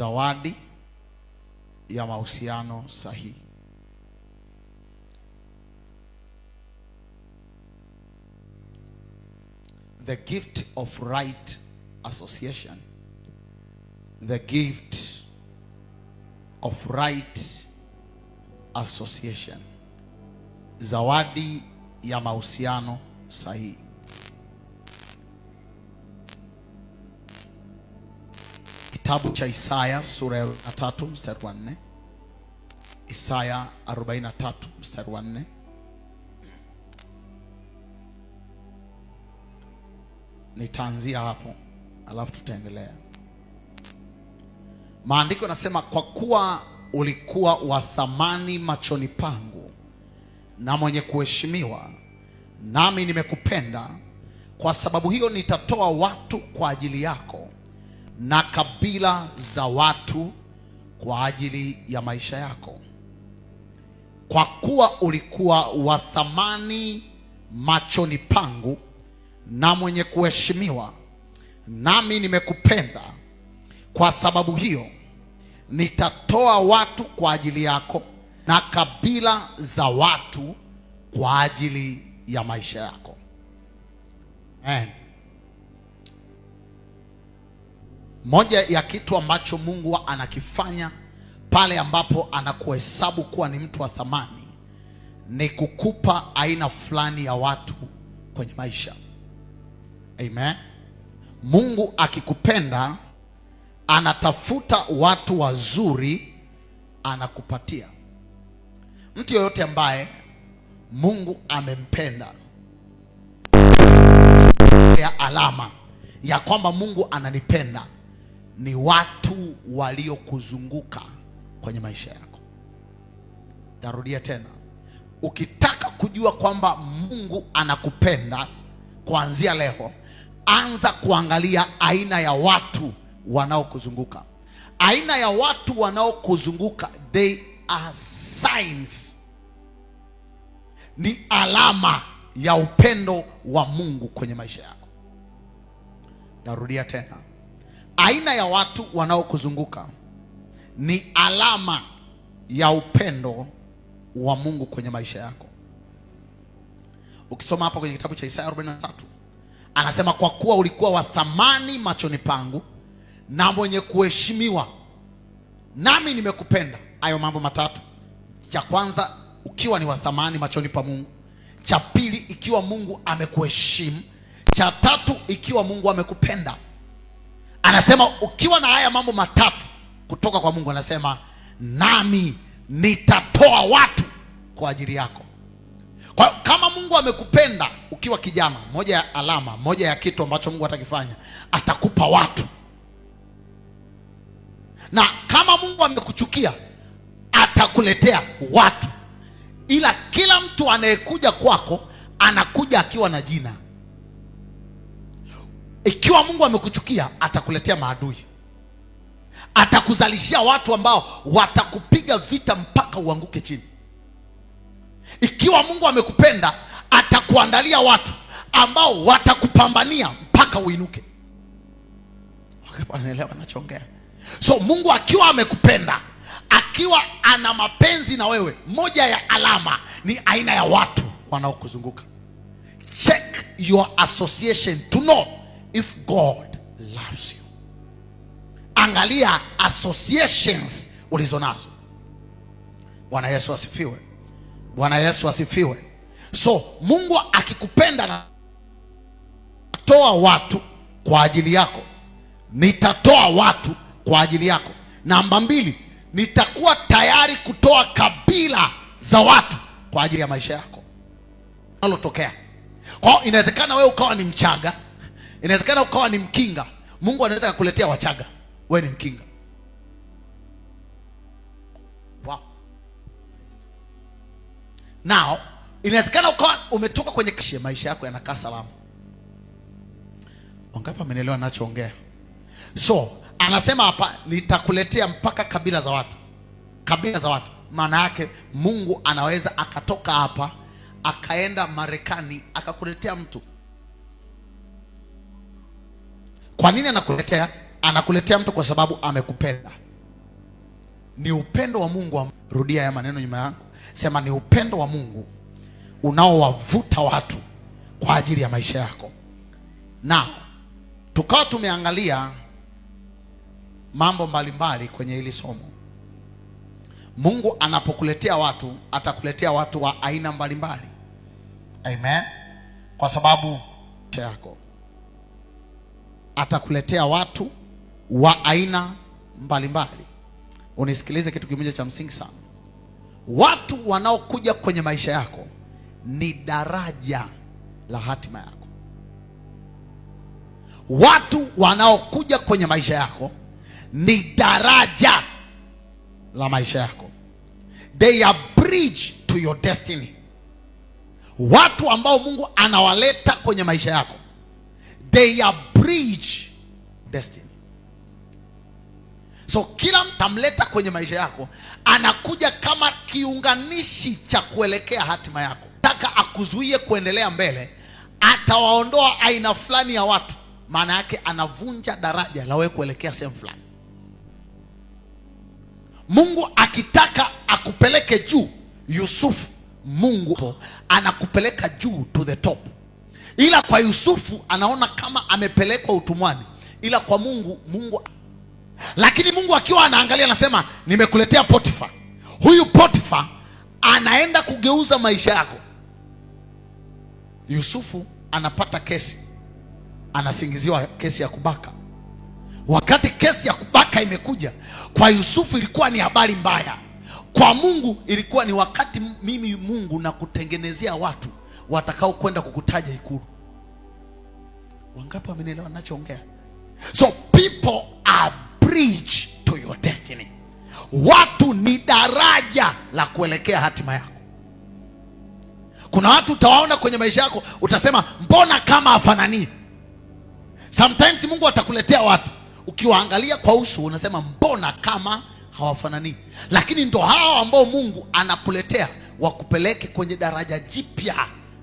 Zawadi ya mahusiano sahihi. The gift of right association. The gift of right association. Zawadi ya mahusiano sahihi. Kitabu cha Isaya sura ya 3 mstari wa 4. Isaya 43 mstari wa 4. Nitaanzia hapo alafu tutaendelea. Maandiko yanasema, kwa kuwa ulikuwa wa thamani machoni pangu na mwenye kuheshimiwa, nami nimekupenda, kwa sababu hiyo nitatoa watu kwa ajili yako na kabila za watu kwa ajili ya maisha yako. Kwa kuwa ulikuwa wa thamani machoni pangu na mwenye kuheshimiwa, nami nimekupenda, kwa sababu hiyo nitatoa watu kwa ajili yako na kabila za watu kwa ajili ya maisha yako. Amen. Moja ya kitu ambacho Mungu anakifanya pale ambapo anakuhesabu kuwa ni mtu wa thamani ni kukupa aina fulani ya watu kwenye maisha. Amen. Mungu akikupenda anatafuta watu wazuri anakupatia. Mtu yoyote ambaye Mungu amempenda ya alama ya kwamba Mungu ananipenda ni watu waliokuzunguka kwenye maisha yako. Tarudia tena. Ukitaka kujua kwamba Mungu anakupenda kuanzia leo, anza kuangalia aina ya watu wanaokuzunguka. Aina ya watu wanaokuzunguka, they are signs, ni alama ya upendo wa Mungu kwenye maisha yako. Narudia tena. Aina ya watu wanaokuzunguka ni alama ya upendo wa Mungu kwenye maisha yako. Ukisoma hapa kwenye kitabu cha Isaya 43, anasema, kwa kuwa ulikuwa wa thamani machoni pangu na mwenye kuheshimiwa, nami nimekupenda. Hayo mambo matatu. Cha kwanza, ukiwa ni wa thamani machoni pa Mungu. Cha pili, ikiwa Mungu amekuheshimu. Cha tatu, ikiwa Mungu amekupenda. Anasema ukiwa na haya mambo matatu kutoka kwa Mungu, anasema nami nitatoa watu kwa ajili yako. Kwa kama Mungu amekupenda ukiwa kijana, moja ya alama, moja ya kitu ambacho Mungu atakifanya, atakupa watu. Na kama Mungu amekuchukia, atakuletea watu. Ila kila mtu anayekuja kwako anakuja akiwa na jina. Ikiwa Mungu amekuchukia, atakuletea maadui. Atakuzalishia watu ambao watakupiga vita mpaka uanguke chini. Ikiwa Mungu amekupenda, atakuandalia watu ambao watakupambania mpaka uinuke. Wanaelewa nachongea? So Mungu akiwa amekupenda, akiwa ana mapenzi na wewe, moja ya alama ni aina ya watu wanaokuzunguka. Check your association to know if God loves you. Angalia associations ulizonazo. Bwana Yesu asifiwe. Bwana Yesu asifiwe. So Mungu akikupenda na toa watu kwa ajili yako. Nitatoa watu kwa ajili yako. Namba 2, nitakuwa tayari kutoa kabila za watu kwa ajili ya maisha yako. Nalotokea. Kwa inawezekana wewe ukawa ni Mchaga, inawezekana ukawa ni Mkinga. Mungu anaweza kukuletea Wachaga, wewe ni Mkinga. Wow. Now, inawezekana ukawa umetoka kwenye kishe, maisha yako yanakaa salama. Wangapi wamenielewa ninachoongea? So, anasema hapa nitakuletea mpaka kabila za watu. Kabila za watu. Maana yake Mungu anaweza akatoka hapa akaenda Marekani akakuletea mtu. Kwa nini anakuletea? Anakuletea mtu kwa sababu amekupenda. Ni upendo wa Mungu. Rudia haya maneno nyuma yangu. Sema, ni upendo wa Mungu unaowavuta watu kwa ajili ya maisha yako. Na tukawa tumeangalia mambo mbalimbali kwenye hili somo. Mungu anapokuletea watu, atakuletea watu wa aina mbalimbali. Amen. Kwa sababu yako atakuletea watu wa aina mbalimbali. Unisikilize kitu kimoja cha msingi sana. Watu wanaokuja kwenye maisha yako ni daraja la hatima yako. Watu wanaokuja kwenye maisha yako ni daraja la maisha yako. They are bridge to your destiny. Watu ambao Mungu anawaleta kwenye maisha yako, they are bridge destiny. So kila mtu amleta kwenye maisha yako anakuja kama kiunganishi cha kuelekea hatima yako. Taka akuzuie kuendelea mbele, atawaondoa aina fulani ya watu. Maana yake anavunja daraja la wewe kuelekea sehemu fulani. Mungu akitaka akupeleke juu, Yusufu, Mungu anakupeleka juu to the top. Ila kwa Yusufu anaona kama amepelekwa utumwani, ila kwa Mungu. Lakini Mungu akiwa anaangalia anasema, nimekuletea Potifa. Huyu Potifa anaenda kugeuza maisha yako. Yusufu anapata kesi, anasingiziwa kesi ya kubaka. Wakati kesi ya kubaka imekuja, kwa Yusufu ilikuwa ni habari mbaya. Kwa Mungu ilikuwa ni wakati mimi Mungu na kutengenezea watu watakao kwenda kukutaja ikulu. Wangapi wamenielewa ninachoongea? So people are bridge to your destiny. Watu ni daraja la kuelekea hatima yako. Kuna watu utawaona kwenye maisha yako, utasema mbona kama hafanani. Sometimes Mungu atakuletea watu, ukiwaangalia kwa uso unasema mbona kama hawafanani. Lakini ndo hao ambao Mungu anakuletea wakupeleke kwenye daraja jipya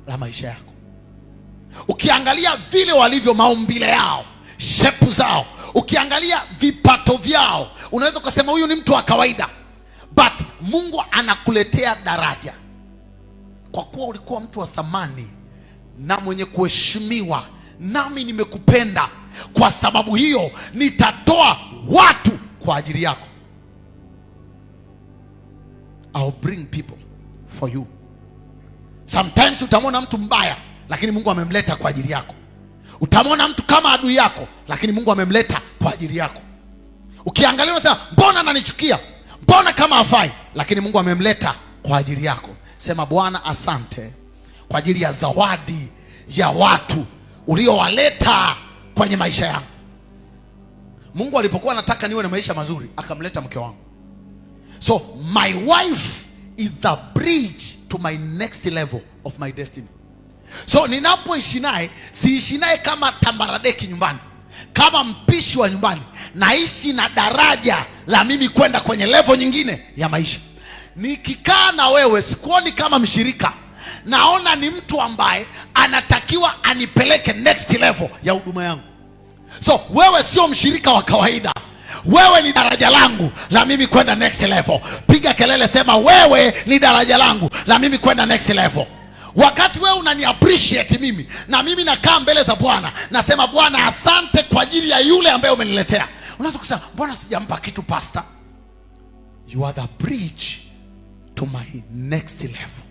la maisha yako. Ukiangalia vile walivyo, maumbile yao, shepu zao, ukiangalia vipato vyao, unaweza kusema huyu ni mtu wa kawaida. But Mungu anakuletea daraja. Kwa kuwa ulikuwa mtu wa thamani na mwenye kuheshimiwa, nami nimekupenda, kwa sababu hiyo nitatoa watu kwa ajili yako. I'll bring people for you. Sometimes utamwona mtu mbaya, lakini Mungu amemleta kwa ajili yako. Utamwona mtu kama adui yako, lakini Mungu amemleta kwa ajili yako. Ukiangalia unasema mbona ananichukia, mbona kama hafai, lakini Mungu amemleta kwa ajili yako. Sema, Bwana asante kwa ajili ya zawadi ya watu uliowaleta kwenye maisha yangu. Mungu alipokuwa anataka niwe na maisha mazuri, akamleta mke wangu. So my wife is the bridge to my next level of my destiny. So ninapoishi naye, siishi naye kama tambaradeki nyumbani, kama mpishi wa nyumbani. Naishi na daraja la mimi kwenda kwenye level nyingine ya maisha. Nikikaa na wewe sikuoni kama mshirika, naona ni mtu ambaye anatakiwa anipeleke next level ya huduma yangu. So wewe sio mshirika wa kawaida, wewe ni daraja langu la mimi kwenda next level. Piga kelele, sema wewe ni daraja langu la mimi kwenda next level. Wakati wewe unani appreciate mimi, na mimi nakaa mbele za Bwana, nasema Bwana asante kwa ajili ya yule ambaye umeniletea. Unaweza kusema mbona sijampa kitu pastor? You are the bridge to my next level.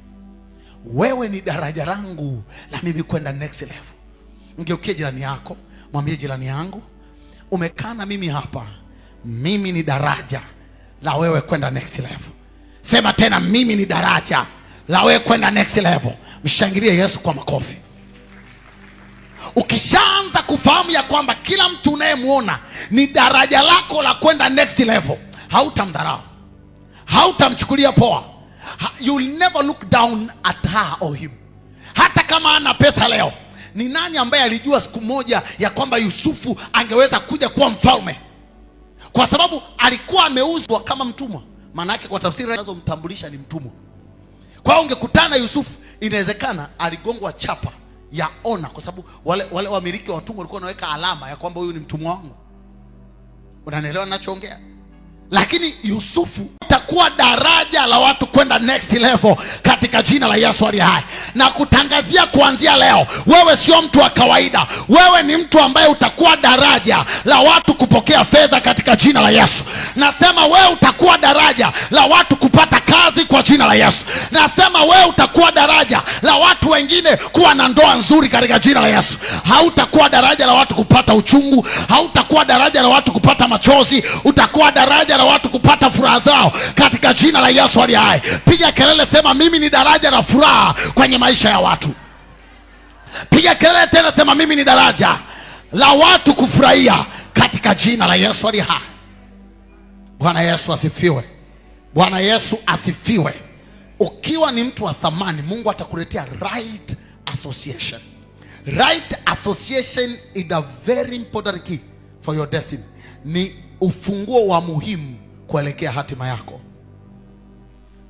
Wewe ni daraja langu la mimi kwenda next level. Ngeukie jirani yako, mwambie jirani yangu, umekaa na mimi hapa, mimi ni daraja la wewe kwenda next level. Sema tena, mimi ni daraja la wewe kwenda next level. Mshangilie Yesu kwa makofi. Ukishaanza kufahamu ya kwamba kila mtu unayemwona ni daraja lako la kwenda next level, hautamdharau, hautamchukulia poa. You'll never look down at her or him. Hata kama ana pesa leo. Ni nani ambaye alijua siku moja ya kwamba Yusufu angeweza kuja kuwa mfalme? Kwa sababu alikuwa ameuzwa kama mtumwa. Maana yake kwa tafsiri zinazomtambulisha ni mtumwa. Kwa hiyo ungekutana Yusufu, inawezekana aligongwa chapa ya ona, kwa sababu wale wamiliki wa watumwa walikuwa wanaweka alama ya kwamba huyu ni mtumwa wangu. Unanielewa ninachoongea? Lakini Yusufu utakuwa daraja la watu kwenda next level katika jina la Yesu aliye hai. Na kutangazia kuanzia leo, wewe sio mtu wa kawaida. Wewe ni mtu ambaye utakuwa daraja la watu kupokea fedha katika jina la Yesu. Nasema wewe utakuwa daraja la watu kupata kazi kwa jina la Yesu. Nasema wewe utakuwa daraja la watu wengine kuwa na ndoa nzuri katika jina la Yesu. Hautakuwa daraja la watu kupata uchungu, hautakuwa daraja la watu kupata machozi, utakuwa daraja la watu kupata furaha zao katika jina la Yesu aliye hai. Piga kelele, sema mimi ni daraja la furaha kwenye maisha ya watu. Piga kelele tena, sema mimi ni daraja la watu kufurahia katika jina la Yesu aliye hai. Bwana Yesu asifiwe. Bwana Yesu asifiwe. Ukiwa ni mtu wa thamani, Mungu atakuletea right association. Right association is a very important key for your destiny. Ni ufunguo wa muhimu kuelekea hatima yako.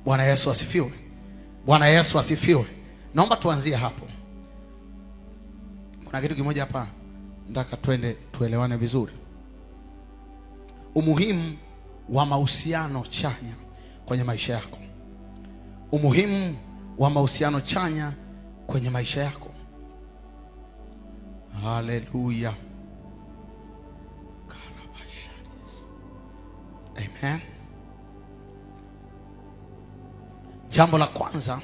Bwana Yesu asifiwe. Bwana Yesu asifiwe. Naomba tuanzie hapo. Kuna kitu kimoja hapa nataka twende tuelewane vizuri. Umuhimu wa mahusiano chanya kwenye maisha yako. Umuhimu wa mahusiano chanya kwenye maisha yako. Haleluya. Amen. Jambo la kwanza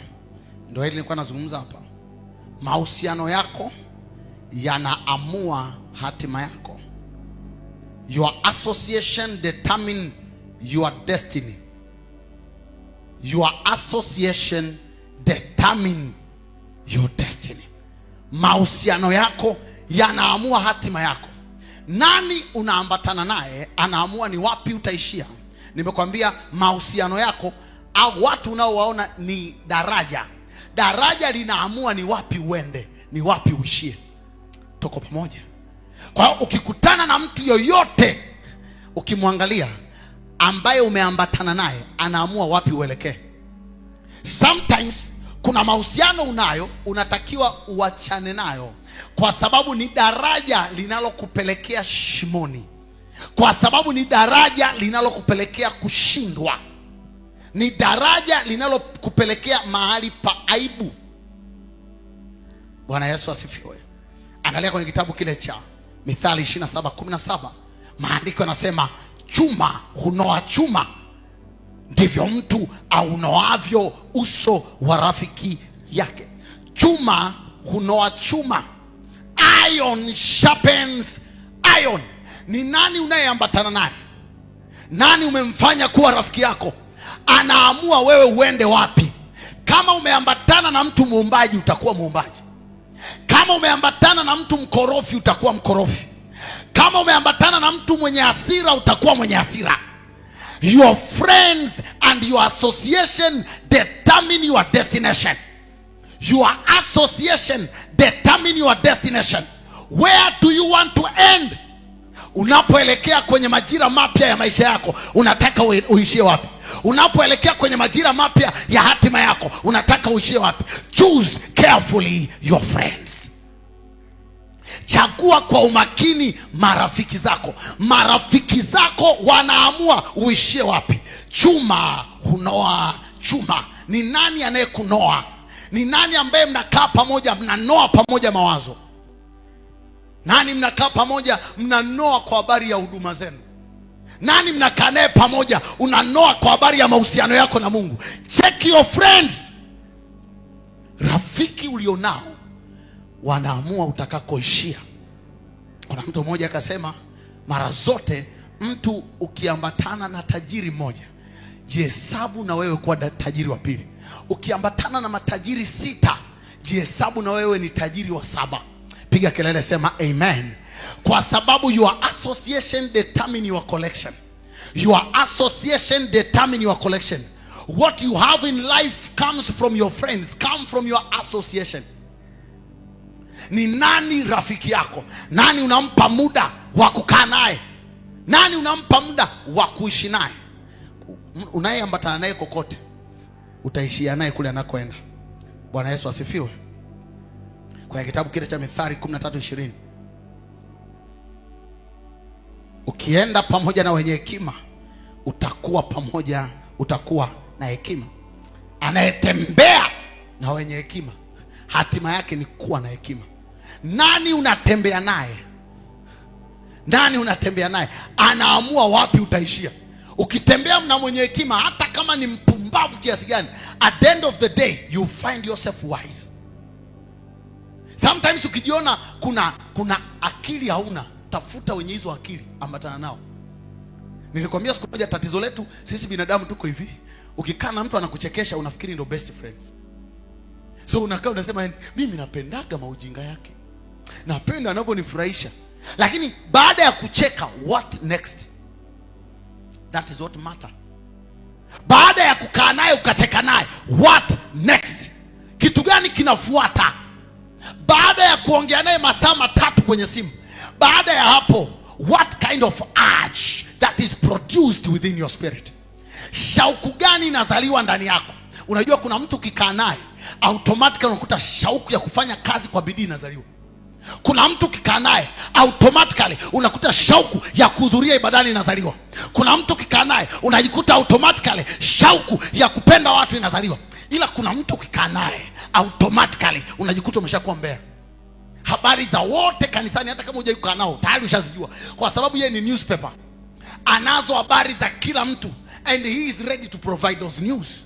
ndio hili nilikuwa nazungumza hapa. Mahusiano yako yanaamua hatima yako. Your association determine your destiny. Your association determine your destiny. Mahusiano yako yanaamua hatima yako. Nani unaambatana naye anaamua ni wapi utaishia. Nimekwambia mahusiano yako au watu unaowaona ni daraja. Daraja linaamua ni wapi uende, ni wapi uishie. Tuko pamoja? Kwa hiyo ukikutana na mtu yoyote, ukimwangalia ambaye umeambatana naye, anaamua wapi uelekee. Sometimes kuna mahusiano unatakiwa uachane nayo kwa sababu ni daraja linalokupelekea shimoni. Kwa sababu ni daraja linalokupelekea kushindwa. Ni daraja linalokupelekea mahali pa aibu. Bwana Yesu asifiwe. Angalia kwenye kitabu kile cha Mithali 27:17. Maandiko yanasema chuma hunoa chuma, ndivyo mtu aunoavyo uso wa rafiki yake. Chuma hunoa chuma. Iron sharpens iron. Ni nani unayeambatana naye? Nani umemfanya kuwa rafiki yako? Anaamua wewe uende wapi. Kama umeambatana na mtu muombaji, utakuwa muombaji. Kama umeambatana na mtu mkorofi, utakuwa mkorofi. Kama umeambatana na mtu mwenye hasira, utakuwa mwenye hasira. Your friends and your association determine your destination. Your association determine your destination. Where do you want to end? Unapoelekea kwenye majira mapya ya maisha yako, unataka uishie wapi? Unapoelekea kwenye majira mapya ya hatima yako, unataka uishie wapi? Choose carefully your friends. Chagua kwa umakini marafiki zako. Marafiki zako wanaamua uishie wapi. Chuma hunoa chuma. Ni nani anayekunoa? Ni nani ambaye mnakaa pamoja, mnanoa pamoja mawazo? Nani mnakaa pamoja mnanoa kwa habari ya huduma zenu? Nani mnakaa naye pamoja unanoa kwa habari ya mahusiano yako na Mungu? Check your friends. Rafiki ulionao wanaamua utakakoishia. Kuna mtu mmoja akasema, mara zote mtu ukiambatana na tajiri mmoja, jihesabu na wewe kuwa tajiri wa pili. Ukiambatana na matajiri 6, jihesabu na wewe ni tajiri wa 7. Piga kelele, sema amen. Kwa sababu your association determine your collection. Your association determine your collection. What you have in life comes from your friends, come from your association. Ni nani rafiki yako? Nani unampa muda wa kukaa naye? Nani unampa muda wa kuishi naye? Unayeambatana naye kokote, utaishia naye kule anakoenda. Bwana Yesu asifiwe. Kwa kitabu kile cha Mithali 13:20. Ukienda pamoja na wenye hekima utakuwa na hekima. Anayetembea na wenye hekima, hatima yake ni kuwa na hekima. Nani unatembea naye? Nani unatembea naye anaamua wapi utaishia. Ukitembea na mwenye hekima, hata kama ni mpumbavu kiasi gani, at the end of the day you find yourself wise. Sometimes ukijiona kuna akili hauna, tafuta wenye hizo akili, ambatana nao. Nilikwambia siku moja, tatizo letu sisi binadamu tuko hivi, ukikaa na mtu anakuchekesha unafikiri ndio best friends. So unakaa unasema mimi napendaga maujinga yake, napenda anavyonifurahisha. Lakini baada ya kucheka, what next? That is what matter. Baada ya kukaa naye ukacheka naye, what next? Kitu gani kinafuata? Baada ya kuongea naye masaa 3 kwenye simu, baada ya hapo, what kind of urge that is produced within your spirit? Shauku gani inazaliwa ndani yako? Unajua kuna mtu ukikaa naye automatically unakuta shauku ya kufanya kazi kwa bidii inazaliwa. Kuna mtu ukikaa naye automatically unakuta shauku ya kuhudhuria ibadani inazaliwa. Kuna mtu ukikaa naye unajikuta automatically shauku ya kupenda watu inazaliwa. Ila kuna mtu ukikaa naye automatically unajikuta umeshakuwa mbea. Habari za wote kanisani, hata kama hujakaa nao, tayari ushazijua, kwa sababu yeye ni newspaper. Anazo habari za kila mtu and he is ready to provide those news.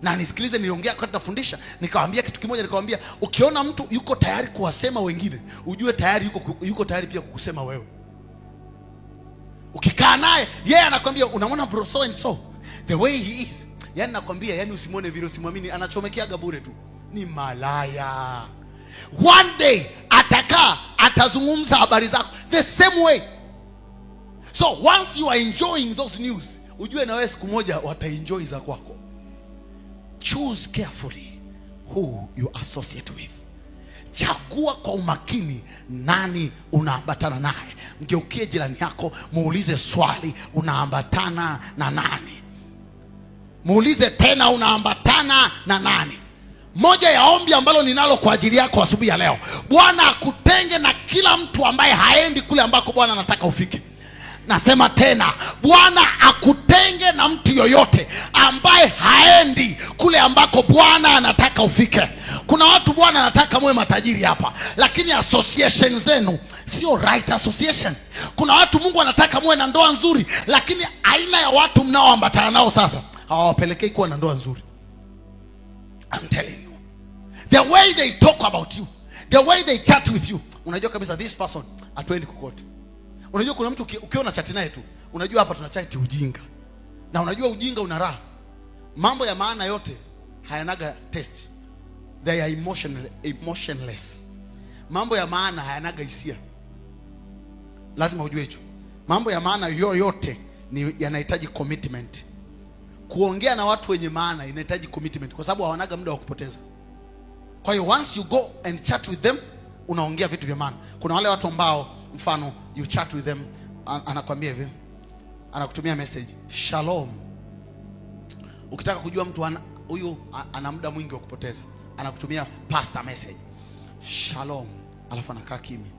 Na nisikilize, niliongea wakati nafundisha, nikawaambia kitu kimoja, nikawaambia ukiona mtu yuko tayari kuwasema wengine, ujue tayari yuko tayari pia kukusema wewe. Ukikaa naye, yeye anakwambia unaona bro so and so the way he is, yani nakwambia, yani usimuone vile, usimwamini, anachomekeaga bure tu, ni malaya. One day atakaa atazungumza habari zako the same way. So once you are enjoying those news, ujue na wewe siku moja wataenjoy za kwako. Choose carefully who you associate with. Chagua kwa umakini nani unaambatana naye. Mgeukie jirani yako, muulize swali, unaambatana na nani? Muulize tena, unaambatana na nani? Moja ya ombi ambalo ninalo kwa ajili yako asubuhi ya leo, Bwana akutenge na kila mtu ambaye haendi kule ambako Bwana anataka ufike. Nasema tena, Bwana akutenge na mtu yoyote ambaye haendi kule ambako Bwana anataka ufike. Kuna watu Bwana anataka muwe matajiri hapa, lakini association zenu sio right association. Kuna watu Mungu anataka muwe na ndoa nzuri, lakini aina ya watu mnaoambatana nao sasa hawawapelekei kuwa na ndoa nzuri. I'm telling you, the way they talk about you, the way they chat with you, unajua kabisa this person hatuendi kokote. Unajua kuna mtu ukiona chat naye tu, unajua hapa tuna chat ujinga. Na unajua ujinga una raha. Mambo ya maana yote hayanaga taste. They are emotionless. Mambo ya maana hayanaga hisia. Lazima ujue hicho. Mambo ya maana yote ni yanahitaji commitment. Kuongea na watu wenye maana inahitaji commitment, kwa sababu hawanaga muda wa kupoteza. Kwa hiyo once you go and chat with them, unaongea vitu vya maana. Kuna wale watu ambao mfano you chat with them, anakuambia hivi, anakutumia message shalom. Ukitaka kujua mtu huyu ana muda mwingi wa kupoteza, anakutumia pastor message shalom, alafu anakaa kimya,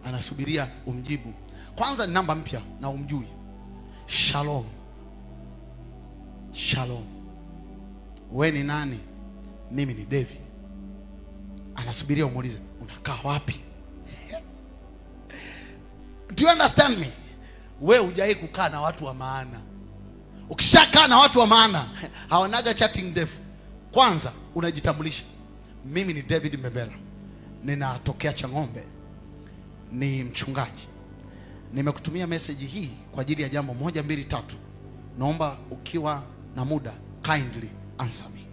anasubiria umjibu. Kwanza ni namba mpya na umjui. Shalom, shalom, wewe ni nani? Mimi ni David. Anasubiria umuulize unakaa wapi. Do you understand me? Wewe hujai kukaa na watu wa maana. Ukishakaa na watu wa maana, hawanaga chatting ndefu. Kwanza unajitambulisha, mimi ni David Mbembela, ninatokea Chang'ombe, ni mchungaji. Nimekutumia message hii kwa ajili ya jambo 1, 2, 3. Naomba ukiwa na muda kindly answer me.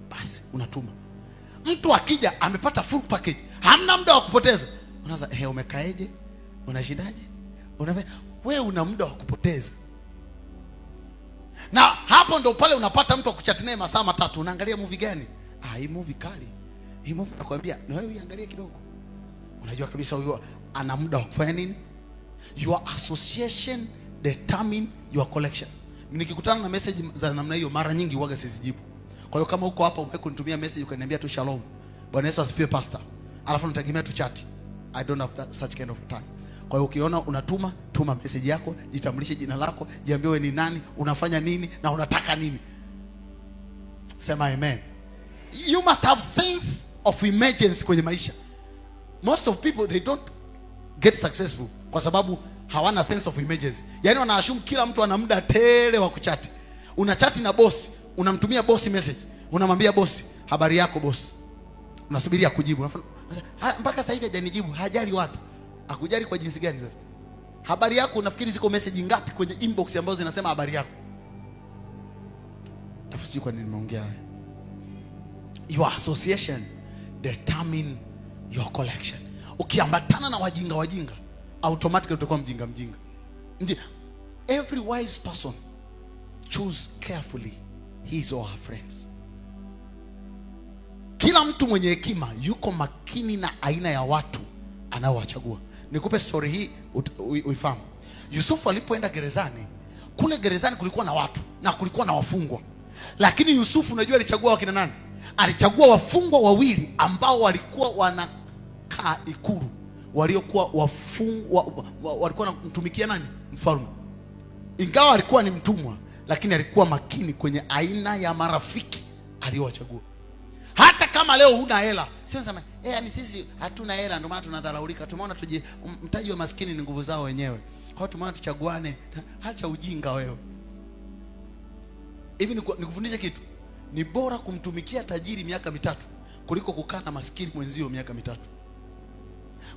Basi unatuma. Mtu akija amepata full package, hamna muda wa kupoteza. Unaanza umekaeje? Unashindaje? Wewe una muda wa kupoteza. Na hapo ndo pale unapata mtu akuchat naye masaa 3. Unaangalia movie gani? Hii movie kali. Hii movie nakwambia, na wewe iangalie kidogo. Unajua kabisa huyo ana muda wa kufanya nini? Your association determine your collection. Nikikutana na message za namna hiyo mara nyingi huaga sizijibu. Kwa hiyo kama uko hapa umekunitumia message ukaniambia tu shalom, Bwana Yesu asifiwe pastor, alafu nategemea tu chat, I don't have such kind of time. Kwa hiyo ukiona tuma message yako, jitambulishe jina lako, jiambie wewe ni nani, unafanya nini na unataka nini. Sema amen. You must have sense of emergency kwenye maisha. Most of people they don't get successful kwa sababu hawana sense of emergency. Yaani wana assume kila mtu ana muda tele wa kuchati. Unachati na boss, unamtumia boss message, unamwambia boss, habari yako boss. Unasubiria kujibu. Mpaka sasa hivi hajanijibu, hajali watu. Akujali kwa jinsi gani sasa? Habari yako unafikiri ziko message ngapi kwenye inbox ambazo zinasema habari yako? Tafsiri kwa nini nimeongea haya? Your association determine your collection. Ukiambatana na wajinga, automatically utakuwa mjinga. Every wise person choose carefully his or her friends. Kila mtu mwenye hekima yuko makini na aina ya watu anaowachagua. Nikupe story hii uifahamu. Yusufu alipoenda gerezani, kule gerezani kulikuwa na watu na kulikuwa na wafungwa. Lakini Yusufu unajua alichagua wakina nani? Alichagua wafungwa wawili ambao walikuwa wanakaa ikulu, waliokuwa wafungwa, walikuwa wanamtumikia nani? Mfalme. Ingawa alikuwa ni mtumwa, lakini alikuwa makini kwenye aina ya marafiki aliyowachagua. Hata kama leo huna hela, sio sema yani sisi hatuna hela ndio maana tunadharaulika. Tumeona mtaji wa maskini ni nguvu zao wenyewe. Kwa hiyo tumeona tuchaguane. Acha ujinga wewe. Hivi nikufundishe kitu. Ni bora kumtumikia tajiri miaka 3 kuliko kukaa na maskini mwenzio miaka 3.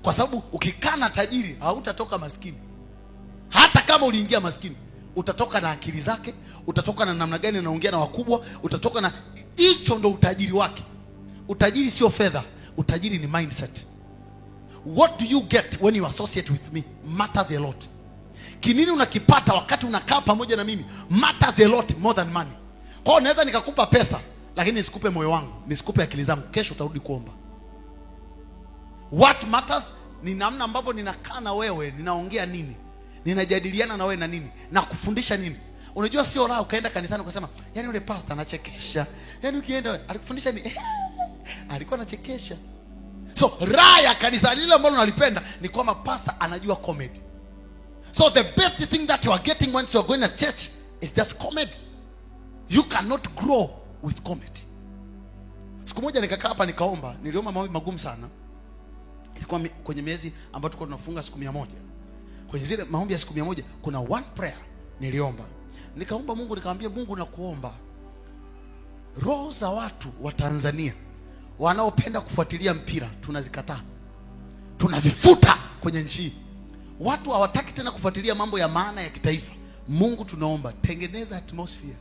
Kwa sababu ukikaa na tajiri hautatoka maskini. Hata kama uliingia maskini, utatoka na akili zake, utatoka na namna gani anaongea na wakubwa, utatoka na hicho ndo utajiri wake. Utajiri sio fedha, utajiri ni mindset. What do you get when you associate with me matters a lot. Kinini unakipata wakati unakaa pamoja na mimi matters a lot more than money. Kwa hiyo naweza nikakupa pesa lakini nisikupe moyo wangu, nisikupe akili zangu, kesho utarudi kuomba. What matters ni namna ambavyo ninakaa na wewe, ninaongea nini, ninajadiliana na wewe na nini, na kufundisha nini. Unajua sio raha ukaenda kanisani ukasema, yani yule pastor anachekesha. Yani ukienda alikufundisha ni alikuwa anachekesha. So raha ya kanisa lile ambalo unalipenda ni kwamba pastor anajua comedy. So the best thing that you are getting once you are going to church is just comedy. You cannot grow with comedy. Siku moja nikakaa hapa nikaomba, niliomba maombi magumu sana. Ilikuwa kwenye miezi ambayo tulikuwa tunafunga siku 100. Kwenye zile maombi ya siku 100 kuna one prayer niliomba. Nikaomba Mungu, nikamwambia Mungu, nakuomba roho za watu wa Tanzania wanaopenda kufuatilia mpira tunazikataa. Tunazifuta kwenye nchi. Watu hawataki tena kufuatilia mambo ya maana ya kitaifa. Mungu tunaomba tengeneza atmosphere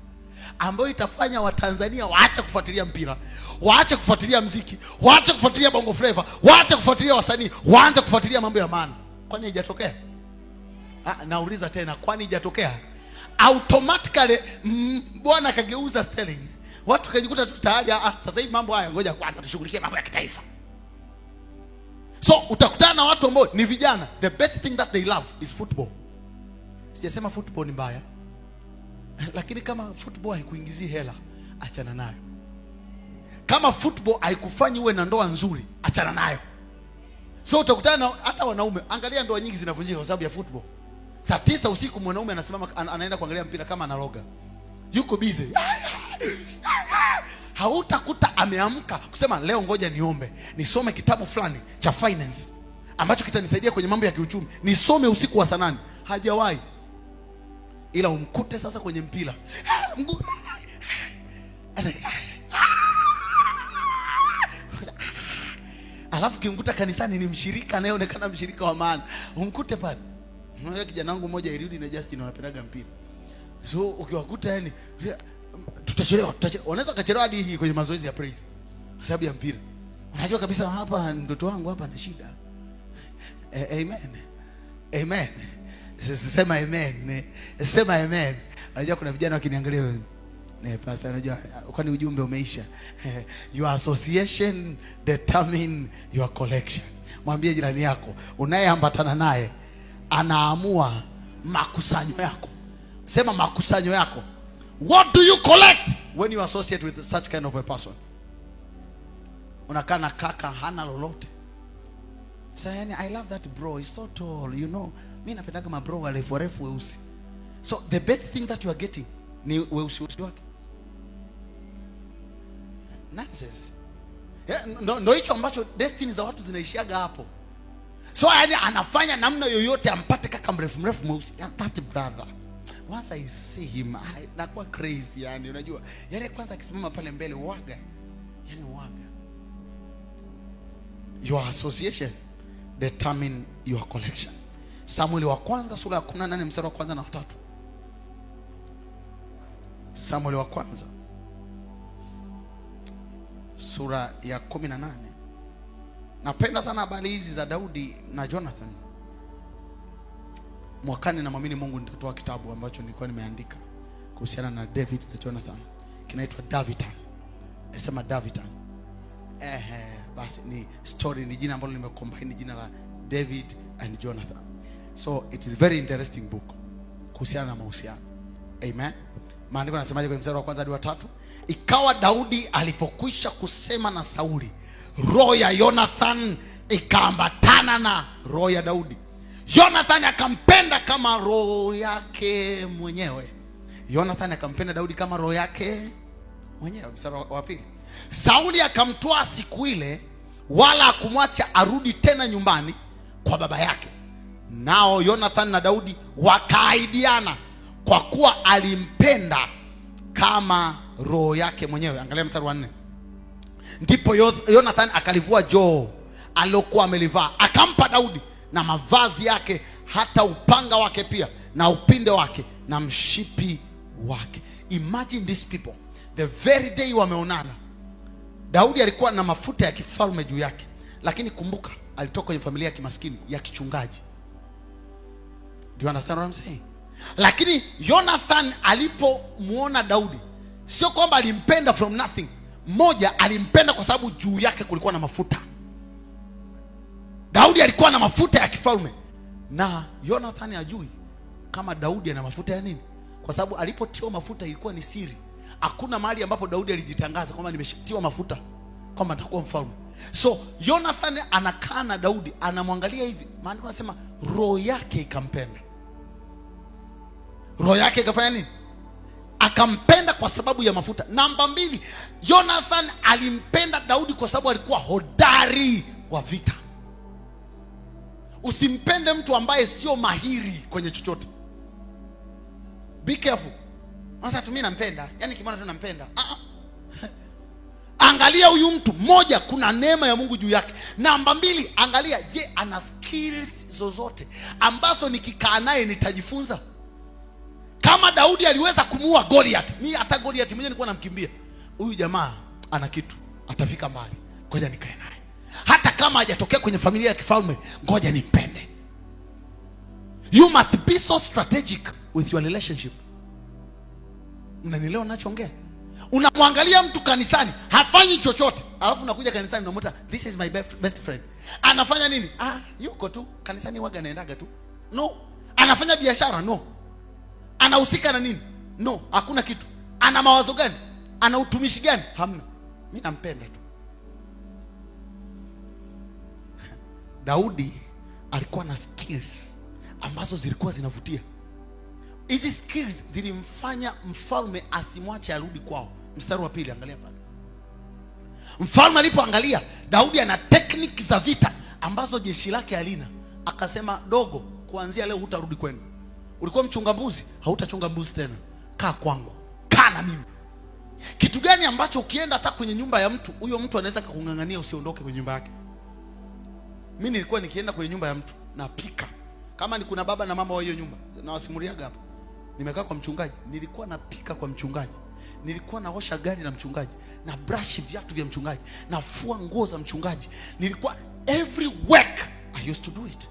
ambayo itafanya Watanzania waache kufuatilia mpira, waache kufuatilia muziki, waache kufuatilia bongo flavor, waache kufuatilia wasanii, waanze kufuatilia mambo ya maana. Kwani haijatokea? Nauliza tena, kwani haijatokea? Automatically Bwana akageuza sterling. Watu kajikuta tu tayari sasa hivi mambo haya ngoja kwanza tushughulikie mambo ya kitaifa. So utakutana na watu ambao ni vijana, the best thing that they love is football. Sijasema football ni mbaya, lakini kama football haikuingizii hela, achana nayo. Kama football haikufanyi uwe na ndoa nzuri, achana nayo. So utakutana na hata wanaume, angalia ndoa nyingi zinavunjika kwa sababu ya football. Saa 9 usiku mwanaume anasimama anaenda kuangalia mpira kama analoga. Yuko busy. Hautakuta ameamka kusema leo ngoja niombe, nisome kitabu fulani cha finance ambacho kitanisaidia kwenye mambo ya kiuchumi, nisome usiku wa saa 8. Hajawahi. Ila umkute sasa kwenye mpira. Alafu kimkuta kanisani ni mshirika anayeonekana mshirika wa maana. Umkute pale. Mmoja kijana wangu mmoja irudi na Justin wanapendaga mpira. So ukiwakuta yani tutachelewa. Wanaweza kachelewa hadi hii kwenye mazoezi ya praise kwa sababu ya mpira. Unajua kabisa hapa mtoto wangu hapa ana shida. Amen. Amen. Sema amen. Sema amen. Unajua kuna vijana wakiniangalia wewe. Pastor unajua kwani ujumbe umeisha. Your association determine your collection. Mwambie jirani yako unayeambatana naye anaamua makusanyo yako. Sema makusanyo yako. What do you collect when you associate with such kind of a person? Unakaa na kaka hana lolote. So yani, I love that bro, he's so tall, you know. Mimi napenda kama bro warefu weusi. So the best thing that you are getting ni weusi wake. Nonsense. Yeah, no hicho ambacho destiny za watu zinaishiaga hapo. So yani anafanya namna yoyote ampate kaka mrefu mweusi. That brother, once I see him, nakuwa crazy yani, unajua. Yale kwanza akisimama pale mbele waga. Yani waga. Your association determine your collection. Samuel wa kwanza sura ya 18 mstari wa kwanza na 3. Samuel wa kwanza sura ya 18. Napenda sana habari hizi za Daudi na Jonathan. Mwakani na mwamini Mungu nitatoa kitabu ambacho nilikuwa nimeandika kuhusiana na David na Jonathan. Kinaitwa Davitan. Nasema Davitan. Basi ni story, ni jina ambalo limecombine jina la David and Jonathan. So it is very interesting book kuhusiana na mahusiano. Amen. Maandiko yanasemaje kwenye mstari wa kwanza hadi wa 3? Ikawa Daudi alipokwisha kusema na Sauli, roho ya Jonathan ikaambatana na roho ya Daudi. Jonathan akampenda kama roho yake mwenyewe. Jonathan akampenda Daudi kama roho yake mwenyewe. Mstari wa 2. Sauli akamtoa siku ile, wala kumwacha arudi tena nyumbani kwa baba yake. Nao Jonathan na Daudi wakaahidiana, kwa kuwa alimpenda kama roho yake mwenyewe. Angalia mstari wa 4. Ndipo Jonathan akalivua joo alilokuwa amelivaa, akampa Daudi na mavazi yake, hata upanga wake pia na upinde wake na mshipi wake. Imagine these people, the very day wameonana, Daudi alikuwa na mafuta ya kifalme juu yake, lakini kumbuka alitoka kwenye familia ya kimaskini ya kichungaji. Do you understand what I'm saying? Lakini Jonathan alipomuona Daudi, sio kwamba alimpenda from nothing. Moja, alimpenda kwa sababu juu yake kulikuwa na mafuta. Daudi alikuwa na mafuta ya kifalme, na Jonathan hajui kama Daudi ana mafuta ya nini, kwa sababu alipotiwa mafuta ilikuwa ni siri. Hakuna mahali ambapo Daudi alijitangaza kwamba nimeshitiwa mafuta kwamba nitakuwa mfalme. So Jonathan anakaa na Daudi, anamwangalia hivi. Maandiko yanasema roho yake ikampenda. Roho yake ikafanya nini? Akampenda kwa sababu ya mafuta. Namba 2, Jonathan alimpenda Daudi kwa sababu alikuwa hodari wa vita. Usimpende mtu ambaye sio mahiri kwenye chochote. Be careful. Sasa mimi nampenda, yani kimwana tu nampenda. Angalia huyu mtu, moja, kuna neema ya Mungu juu yake. Namba 2, angalia, je, ana skills zozote ambazo nikikaa naye nitajifunza? Kama Daudi aliweza kumuua Goliath, mimi hata Goliath mwenyewe nilikuwa namkimbia. Huyu jamaa ana kitu, atafika mbali. Ngoja nikae naye. Hata kama hajatokea kwenye familia ya kifalme, ngoja nimpende. You must be so strategic with your relationship. Unanielewa ninachoongea? Unamwangalia mtu kanisani, hafanyi chochote, alafu unakuja kanisani unamwita this is my best friend. Anafanya nini? Yuko tu kanisani, waga naendaga tu. No. Anafanya biashara? No. Anahusika na nini? No, hakuna kitu. Ana mawazo gani? Ana utumishi gani? Hamna. Mimi nampenda tu. Daudi alikuwa na skills ambazo zilikuwa zinavutia. Hizi skills zilimfanya mfalme asimwache arudi kwao. Mstari wa 2, angalia pale. Mfalme alipoangalia Daudi ana technique za vita ambazo jeshi lake halina, akasema, dogo, kuanzia leo hutarudi kwenu. Ulikuwa mchunga mbuzi, hautachunga mbuzi tena. Kaa kwangu. Kaa na mimi. Kitu gani ambacho ukienda hata kwenye nyumba ya mtu, huyo mtu anaweza kukungangania usiondoke kwenye nyumba yake? Mimi nilikuwa nikienda kwenye nyumba ya mtu napika. Kama ni kuna baba na mama wa hiyo nyumba, na wasimuliaga hapa. Nimekaa kwa mchungaji, nilikuwa napika kwa mchungaji. Nilikuwa naosha gari la mchungaji, na brush viatu vya mchungaji, nafua nguo za mchungaji. Nilikuwa every work I used to do it.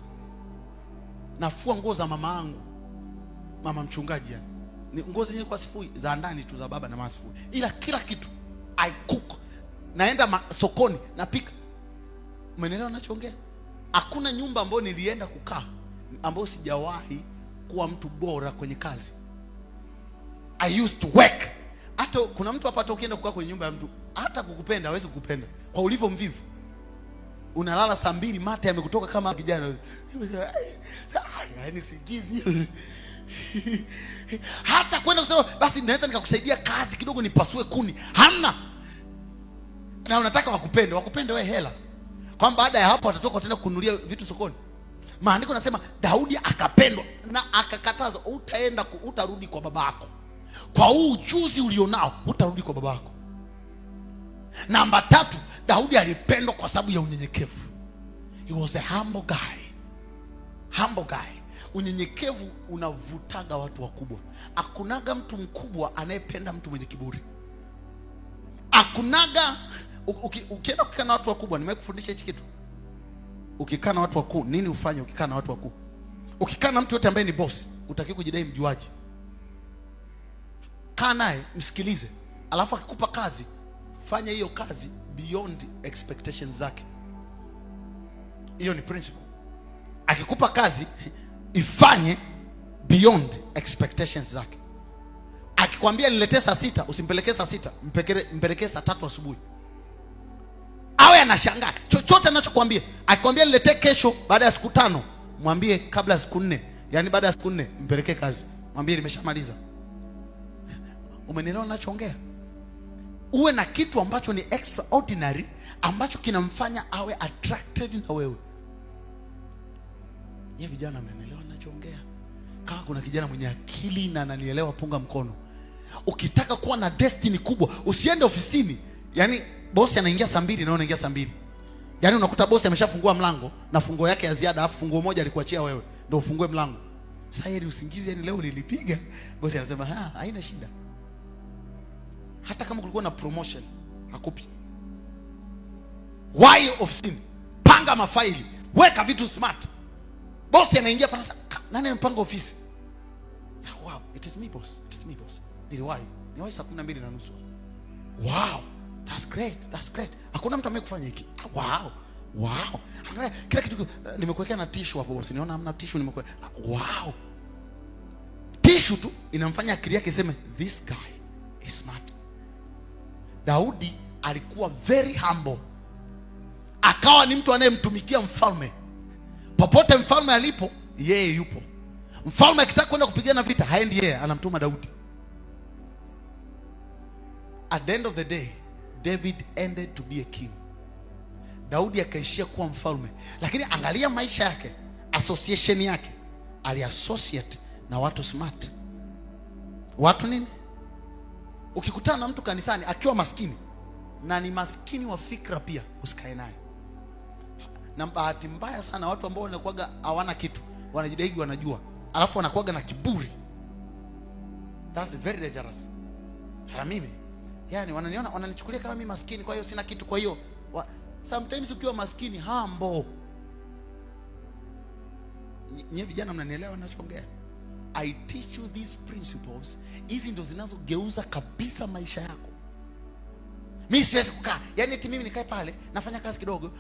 Nafua nguo za mama yangu, mama mchungaji yani. Ni nguo zenyewe kwa sifui za ndani tu za baba na mama sifui. Ila kila kitu I cook. Naenda sokoni napika. Umeelewa ninachoongea? Hakuna nyumba ambayo nilienda kukaa ambayo sijawahi kuwa mtu bora kwenye kazi. I used to work. Hata kuna mtu hapa ukienda kukaa kwenye nyumba ya mtu, hata kukupenda hawezi kukupenda kwa ulivyo mvivu. unalala saa 2 mate yamekutoka kama kijana. Yaani sigizi. Hata kwenda kusema basi naweza nikakusaidia kazi kidogo nipasue kuni. Hamna. Na unataka wakupende wewe hela. Kwamba baada ya hapo watatoka tena kununulia vitu sokoni. Maandiko nasema Daudi akapendwa na akakatazwa, utarudi kwa babako. Kwa huu ujuzi ulionao utarudi kwa babako. Namba 3, Daudi alipendwa kwa sababu ya unyenyekevu. He was a humble guy. Humble guy. Unyenyekevu unavutaga watu wakubwa. Akunaga mtu mkubwa anayependa mtu mwenye kiburi. Akunaga ukienda kukaa na watu wakubwa, nimekufundisha hichi kitu. Ukikaa na watu wakuu, nini ufanye ukikaa na watu wakuu? Ukikaa na mtu yote ambaye ni boss, utaki kujidai mjuaji. Kaa naye, msikilize. Alafu akikupa kazi, fanya hiyo kazi beyond expectations zake. Hiyo ni principle. Akikupa kazi, ifanye beyond expectations zake. Akikwambia niletee saa 6, usimpelekee saa 6, mpelekee saa 3 asubuhi. Awe anashangaa chochote anachokuambia. Akikwambia niletee kesho baada ya siku 5, mwambie kabla ya siku 4. Yaani baada ya siku 4 mpelekee kazi. Mwambie nimeshamaliza. Umenielewa ninachoongea? Uwe na kitu ambacho ni extraordinary, ambacho kinamfanya awe attracted na wewe. Nyie vijana mnaelewa ninachoongea? Kama kuna kijana mwenye akili na ananielewa, punga mkono. Ukitaka kuwa na destiny kubwa, usiende ofisini. Yaani bosi anaingia saa 2 na wewe unaingia saa 2. Yaani unakuta bosi ameshafungua mlango na funguo yake ya ziada, afu funguo moja alikuachia wewe ndio ufungue mlango. Sasa yeye ni usingizi, yani leo nilipiga. Bosi anasema haina shida. Hata kama kulikuwa na promotion hakupi. Why ofisini? Panga mafaili, weka vitu smart. Bosi anaingia pale, nani anapanga ofisi? Wow, it is me boss. It is me boss. Niliwahi saa 12:30. Wow, that's great. That's great. Hakuna mtu amekufanya hiki. Wow. Angalia kila kitu nimekuwekea na tissue hapo boss. Niona hamna tissue nimekuweka. Wow. Tissue tu inamfanya akili yake iseme this guy is smart. Daudi alikuwa very humble. Akawa ni mtu anayemtumikia mfalme. Popote mfalme alipo, yeye yupo. Mfalme akitaka kwenda kupigana vita, haendi yeye, anamtuma Daudi. At the end of the day, David ended to be a king. Daudi akaishia kuwa mfalme. Lakini angalia maisha yake, association yake, aliassociate na watu smart. Watu nini? Ukikutana na mtu kanisani akiwa maskini na ni maskini wa fikra pia, usikae naye. Na bahati mbaya sana watu ambao wanakuaga hawana kitu, wanajidai wanajua, alafu wanakuaga na kiburi. That's very dangerous. Mimi yani wananiona, wananichukulia kama mimi maskini, kwa hiyo sina kitu. Kwa hiyo sometimes ukiwa maskini humble. Nyie vijana mnanielewa ninachoongea? I teach you these principles. Hizi ndo zinazogeuza kabisa maisha yako. Mimi siwezi kukaa, yani eti mimi nikae pale nafanya kazi kidogo.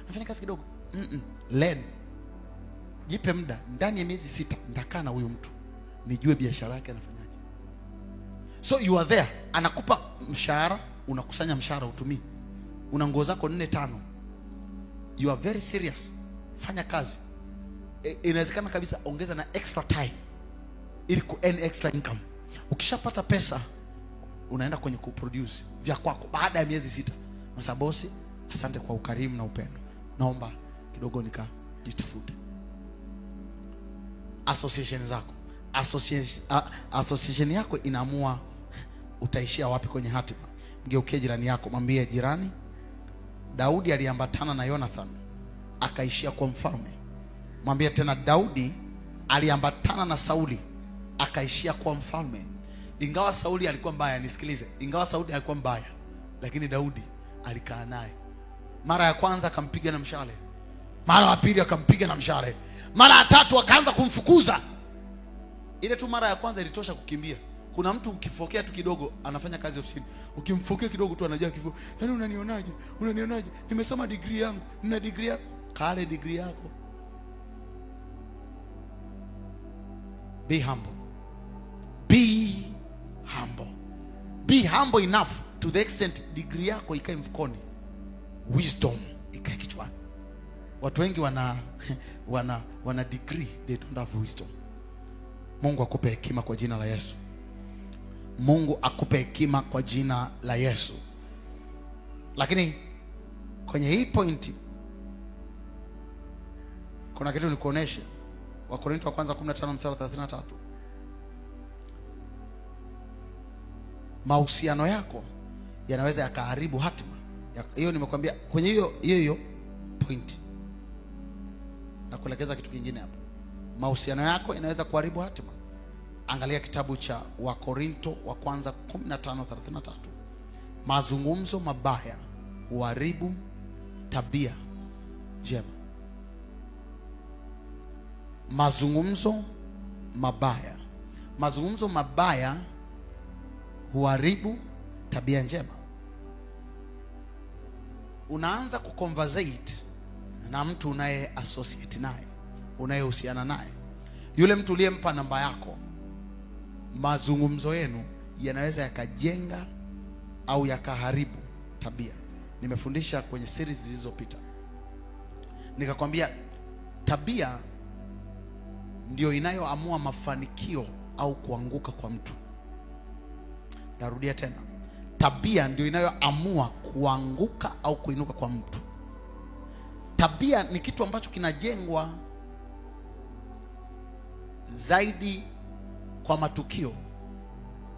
Learn. Jipe muda, ndani ya miezi 6 nitakaa na huyu mtu, nijue biashara yake anafanyaje. So you are there, anakupa mshahara, unakusanya mshahara utumii. Una nguo zako 4-5. You are very serious. Fanya kazi. Inawezekana kabisa ongeza na extra time ili ku earn extra income. Ukishapata pesa, unaenda kwenye kuproduce vya kwako baada ya miezi 6. Masa bosi, asante kwa ukarimu na upendo. Naomba kidogo nikajitafute. Association zako. Association yako inaamua utaishia wapi kwenye hatima. Mgeukie jirani yako, mwambie jirani, Daudi aliambatana na Jonathan akaishia kwa mfalme. Mwambie tena, Daudi aliambatana na Sauli akaishia kwa mfalme. Ingawa Sauli alikuwa mbaya, nisikilize. Ingawa Sauli alikuwa mbaya, lakini Daudi alikaa naye. Mara ya kwanza akampiga na mshale. Mara ya pili akampiga na mshale. Mara ya tatu akaanza kumfukuza. Ile tu mara ya kwanza ilitosha kukimbia. Kuna mtu ukifokea tu kidogo anafanya kazi ofisini. Ukimfokea kidogo tu anajaa kifo. Yaani unanionaje? Unanionaje? Nimesoma degree yangu. Nina degree yako. Kale degree yako. Be humble. Be humble. Be humble enough to the extent degree yako ikae mfukoni, wisdom ikae kichwani. Watu wengi wana degree, they don't have wisdom. Mungu akupe hekima kwa jina la Yesu. Mungu akupe hekima kwa jina la Yesu. Lakini kwenye hii pointi kuna kitu nikuoneshe. Wakorintho wa kwanza 15 mstari 33. Mahusiano yako yanaweza yakaharibu hatima. Hiyo nimekwambia kwenye hiyo point. Na kuelekeza kitu kingine hapo. Mahusiano yako yanaweza kuharibu hatima. Angalia kitabu cha Wakorintho wa kwanza 15:33. Mazungumzo mabaya huharibu tabia njema. Mazungumzo mabaya huharibu tabia njema. Unaanza kuconversate na mtu unaye associate naye, unayehusiana naye, yule mtu uliyempa namba yako, mazungumzo yenu yanaweza yakajenga au yakaharibu tabia. Nimefundisha kwenye series zilizopita, nikakwambia tabia ndio inayoamua mafanikio au kuanguka kwa mtu. Narudia tena, tabia ndio inayoamua kuanguka au kuinuka kwa mtu. Tabia ni kitu ambacho kinajengwa zaidi kwa matukio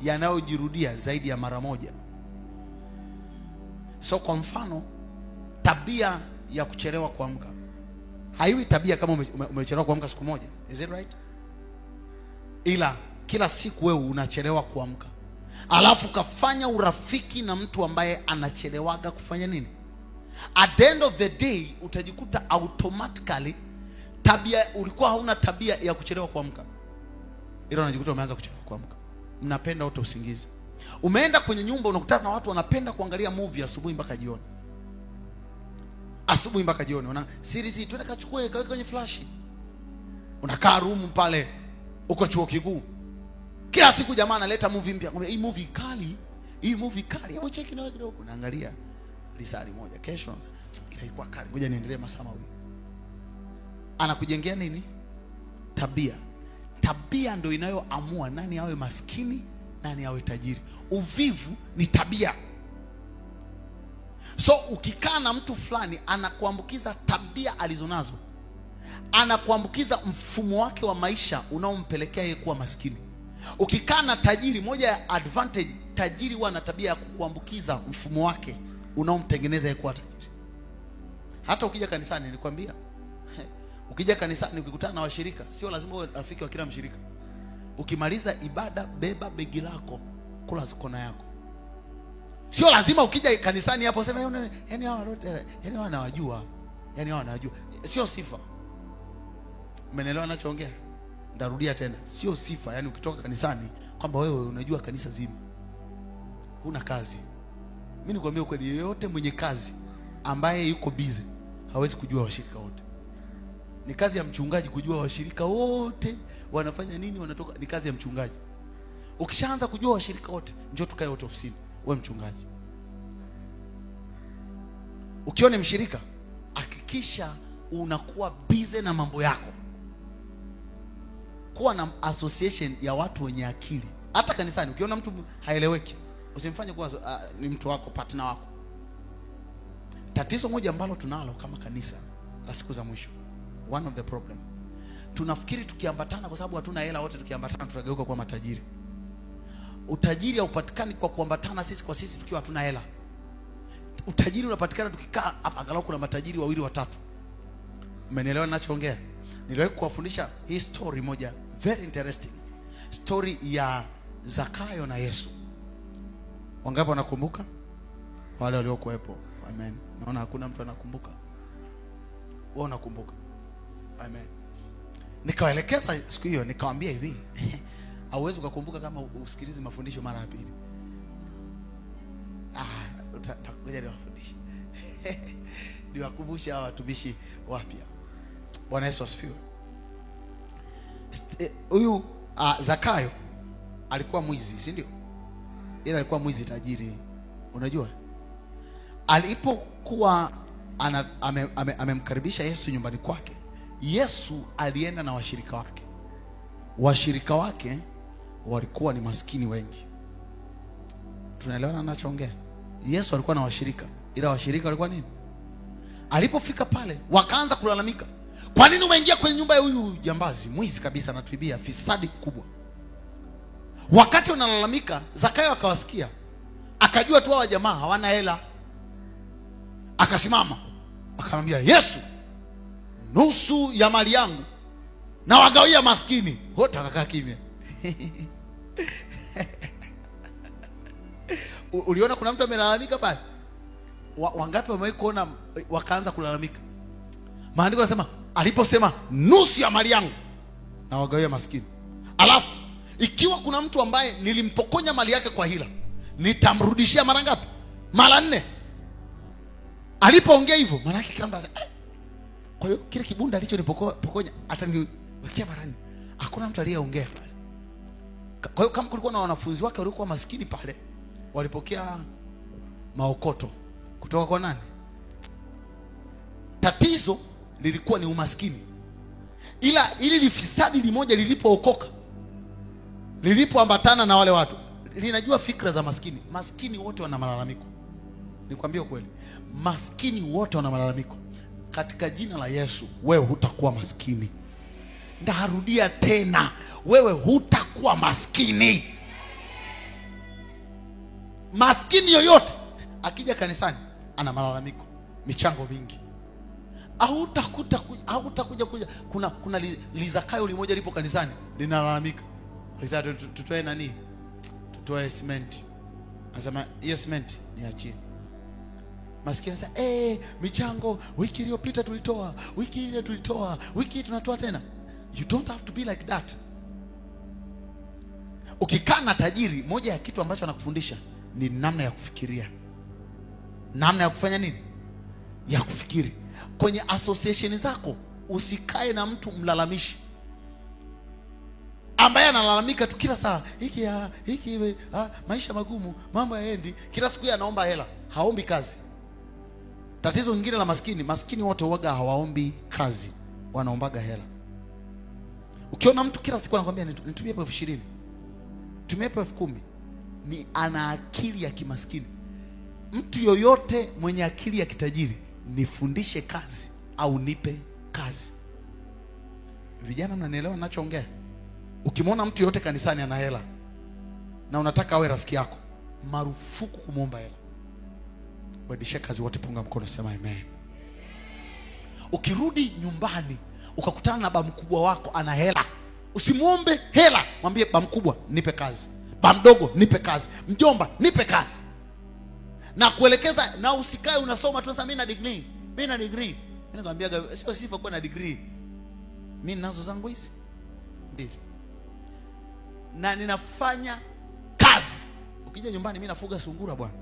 yanayojirudia zaidi ya mara moja. So kwa mfano, tabia ya kuchelewa kuamka haiwi tabia kama umechelewa kuamka siku moja. Is it right? Ila kila siku wewe unachelewa kuamka, alafu kafanya urafiki na mtu ambaye anachelewaga kufanya nini? At the end of the day utajikuta automatically tabia, ulikuwa hauna tabia ya kuchelewa kuamka, ila unajikuta umeanza kuchelewa kuamka. Mnapenda wote usingizi. Umeenda kwenye nyumba unakutana na watu wanapenda kuangalia movie asubuhi mpaka jioni. Asubuhi mpaka jioni. Una series twende kachukue kaweka kwenye flash. Unakaa room pale uko chuo kikuu. Kila siku jamaa analeta movie mpya. Ngombe hii movie kali, hebu cheki na kidogo. Unaangalia lisali moja. Kesho ilikuwa kali. Ngoja niendelee masaa mawili. Anakujengea nini? Tabia. Tabia ndio inayoamua nani awe maskini, nani awe tajiri. Uvivu ni tabia. So ukikaa na mtu fulani anakuambukiza tabia alizonazo, anakuambukiza mfumo wake wa maisha unaompelekea yeye kuwa maskini. Ukikaa na tajiri, moja ya advantage, tajiri huwa na tabia ya kukuambukiza mfumo wake unaomtengeneza yeye kuwa tajiri. Hata ukija kanisani, nilikwambia, ukija kanisani ukikutana na washirika, sio lazima uwe rafiki wa kila mshirika. Ukimaliza ibada, beba begi lako, kula kona yako. Sio lazima ukija kanisani hapo sema yani hawa wote, yani wanawajua, yani hawa wanajua. Sio sifa. Umeelewa ninachoongea? Ndarudia tena, sio sifa. Yani ukitoka kanisani kwamba wewe unajua kanisa zima, huna kazi. Mimi nikwambia ukweli, yeyote mwenye kazi ambaye yuko busy hawezi kujua washirika wote. Ni kazi ya mchungaji kujua washirika wote wanafanya nini, wanatoka. Ni kazi ya mchungaji. Ukishaanza kujua washirika wote, njoo tukae wote ofisini, wewe mchungaji. Ukiona mshirika, hakikisha unakuwa busy na mambo yako. Kuwa na association ya watu wenye akili. Hata kanisani ukiona mtu haeleweki, usimfanye kuwa ni mtu wako, partner wako. Tatizo moja ambalo tunalo kama kanisa la siku za mwisho, one of the problem, tunafikiri tukiambatana, kwa sababu hatuna hela wote, tukiambatana tutageuka kuwa matajiri. Utajiri haupatikani kwa kuambatana sisi kwa sisi tukiwa hatuna hela. Utajiri unapatikana tukikaa hapa, angalau kuna matajiri wawili watatu. Umenielewa ninachoongea? Niliwahi kuwafundisha hii story moja very interesting, story ya Zakayo na Yesu. Wangapi wanakumbuka? Wale waliokuepo. Amen. Naona hakuna mtu anakumbuka. Wewe unakumbuka? Amen. Nikawaelekeza siku hiyo, nikawaambia hivi, hauwezi kukumbuka kama usikilize mafundisho mara ya pili. Utakuja niwafundishe. Niwakumbushe hawa watumishi wapya. Bwana Yesu asifiwe. Huyu Zakayo alikuwa mwizi, si ndio? Ila alikuwa mwizi tajiri. Unajua? Alipokuwa amemkaribisha Yesu nyumbani kwake. Yesu alienda na washirika wake. Washirika wake walikuwa ni maskini wengi. Tunaelewana ninachoongea? Yesu alikuwa na washirika, ila washirika walikuwa nini? Alipofika pale wakaanza kulalamika, kwa nini umeingia kwenye nyumba ya huyu jambazi, mwizi kabisa, anatuibia, fisadi mkubwa? Wakati wanalalamika, Zakayo akawasikia, akajua tu hawa jamaa hawana hela. Akasimama akamwambia Yesu, nusu ya mali yangu na wagawia maskini. Wote wakakaa kimya. Uliona kuna mtu amelalamika pale? Wangapi wamewahi kuona wakaanza kulalamika? Maandiko yanasema aliposema nusu ya mali yangu na wagawia maskini. Alafu ikiwa kuna mtu ambaye nilimpokonya mali yake kwa hila, nitamrudishia mara ngapi? Mara 4. Alipoongea hivyo, maana yake kila mtu anasema kwa hiyo kile kibunda alichonipokonya ataniwekea mara 4. Hakuna mtu aliyeongea pale. Kwa hiyo kama kulikuwa na wanafunzi wake walikuwa maskini pale, walipokea maokoto kutoka kwa nani? Tatizo lilikuwa ni umaskini. Ila ili lifisadi limoja lilipookoka, lilipoambatana na wale watu, linajua fikra za maskini. Maskini wote wana malalamiko. Nikwambie ukweli, maskini wote wana malalamiko. Katika jina la Yesu, wewe hutakuwa maskini. Ndarudia tena, wewe hutakuwa maskini. Maskini yoyote akija kanisani ana malalamiko, michango mingi. Hautakuja kuna Lizakayo limoja lipo kanisani linalalamika, tutoe nani? Tutoe simenti. Anasema hiyo simenti niachie. Maskini sasa, michango wiki iliyopita tulitoa, wiki ile tulitoa, wiki tunatoa tena. You don't have to be like that. Ukikaa na tajiri, moja ya kitu ambacho anakufundisha ni namna ya kufikiria. Namna ya kufanya nini? Ya kufikiri. Kwenye association zako usikae na mtu mlalamishi ambaye analalamika tu kila saa, hiki maisha magumu, mambo hayaendi, kila siku anaomba hela, haombi kazi. Tatizo lingine la maskini wote huaga hawaombi kazi, wanaombaga hela. Ukiona mtu kila siku anakuambia nitumie 20,000, nitumie 10,000, ni ana akili ya kimaskini. Mtu yoyote mwenye akili ya kitajiri, nifundishe kazi au nipe kazi. Vijana, mnanielewa ninachoongea? Ukimwona mtu yoyote kanisani ana hela na unataka awe rafiki yako, marufuku kumwomba hela. Wadishe kazi wote, punga mkono, sema amen. Ukirudi nyumbani ukakutana na baba mkubwa wako ana hela, usimuombe hela, mwambie baba mkubwa nipe kazi, baba mdogo nipe kazi, mjomba nipe kazi, na kuelekeza. Na usikae unasoma tu, sasa mimi na degree, mimi na degree. Mimi nakwambia sio sifa kuwa na degree. Mimi ninazo zangu hizi 2 na ninafanya kazi. Ukija nyumbani mimi nafuga sungura bwana.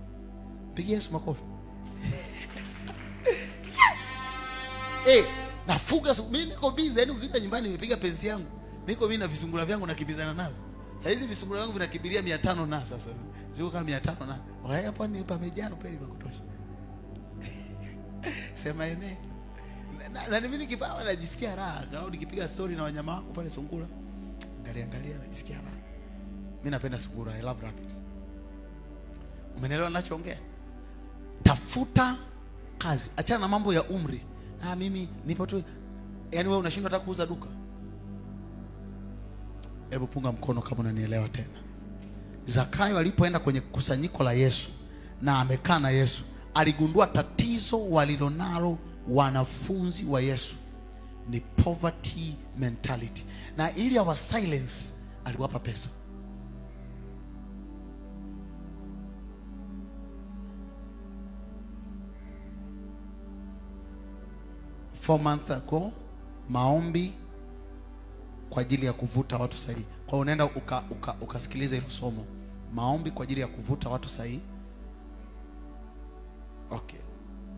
Pigia Yesu makofi. Nafuga mimi, niko busy. Yaani ukija nyumbani nimepiga pensi yangu, niko mimi na visungura vyangu nakimbizana nao. Sasa hizi visungura vyangu vinakibiria 500 na sasa. Ziko kama 500 na. Waya hapo ni pamejaa pale kwa kutosha. Sema amen. Na mimi nikipawa najisikia raha. Kalau nikipiga story na wanyama wako pale sungura, angalia najisikia raha. Mimi napenda sungura, I love rabbits. Umeelewa ninachoongea? Tafuta kazi. Achana na mambo ya umri. Mimi nipo tu. Yaani wewe unashindwa hata kuuza duka. Hebu punga mkono kama unanielewa tena. Zakayo alipoenda kwenye kusanyiko la Yesu na amekaa na Yesu, aligundua tatizo walilonalo wanafunzi wa Yesu ni poverty mentality. Na ili awa silence, aliwapa pesa. Four months ago, maombi kwa ajili ya kuvuta watu sahihi. Kwa unaenda ukasikiliza hilo somo, maombi kwa ajili ya kuvuta watu sahihi. Okay.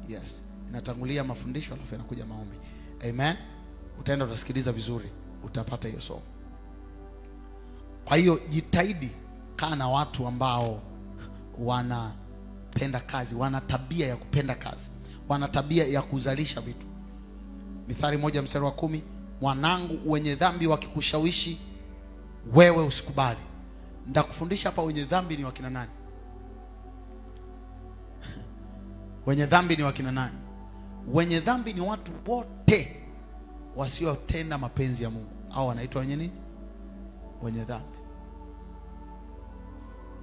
Yes. Inatangulia mafundisho alafu yanakuja maombi. Amen. Utaenda utasikiliza vizuri, utapata hiyo somo. Kwa hiyo jitahidi kaa na watu ambao wanapenda kazi, wana tabia ya kupenda kazi. wana tabia ya kuzalisha vitu. Mithali 1:10, mwanangu, wenye dhambi wakikushawishi wewe usikubali. Nitakufundisha hapa wenye dhambi ni wakina nani. Wenye dhambi ni wakina nani? Wenye dhambi ni watu wote wasiotenda mapenzi ya Mungu, au wanaitwa wenye nini? Wenye dhambi.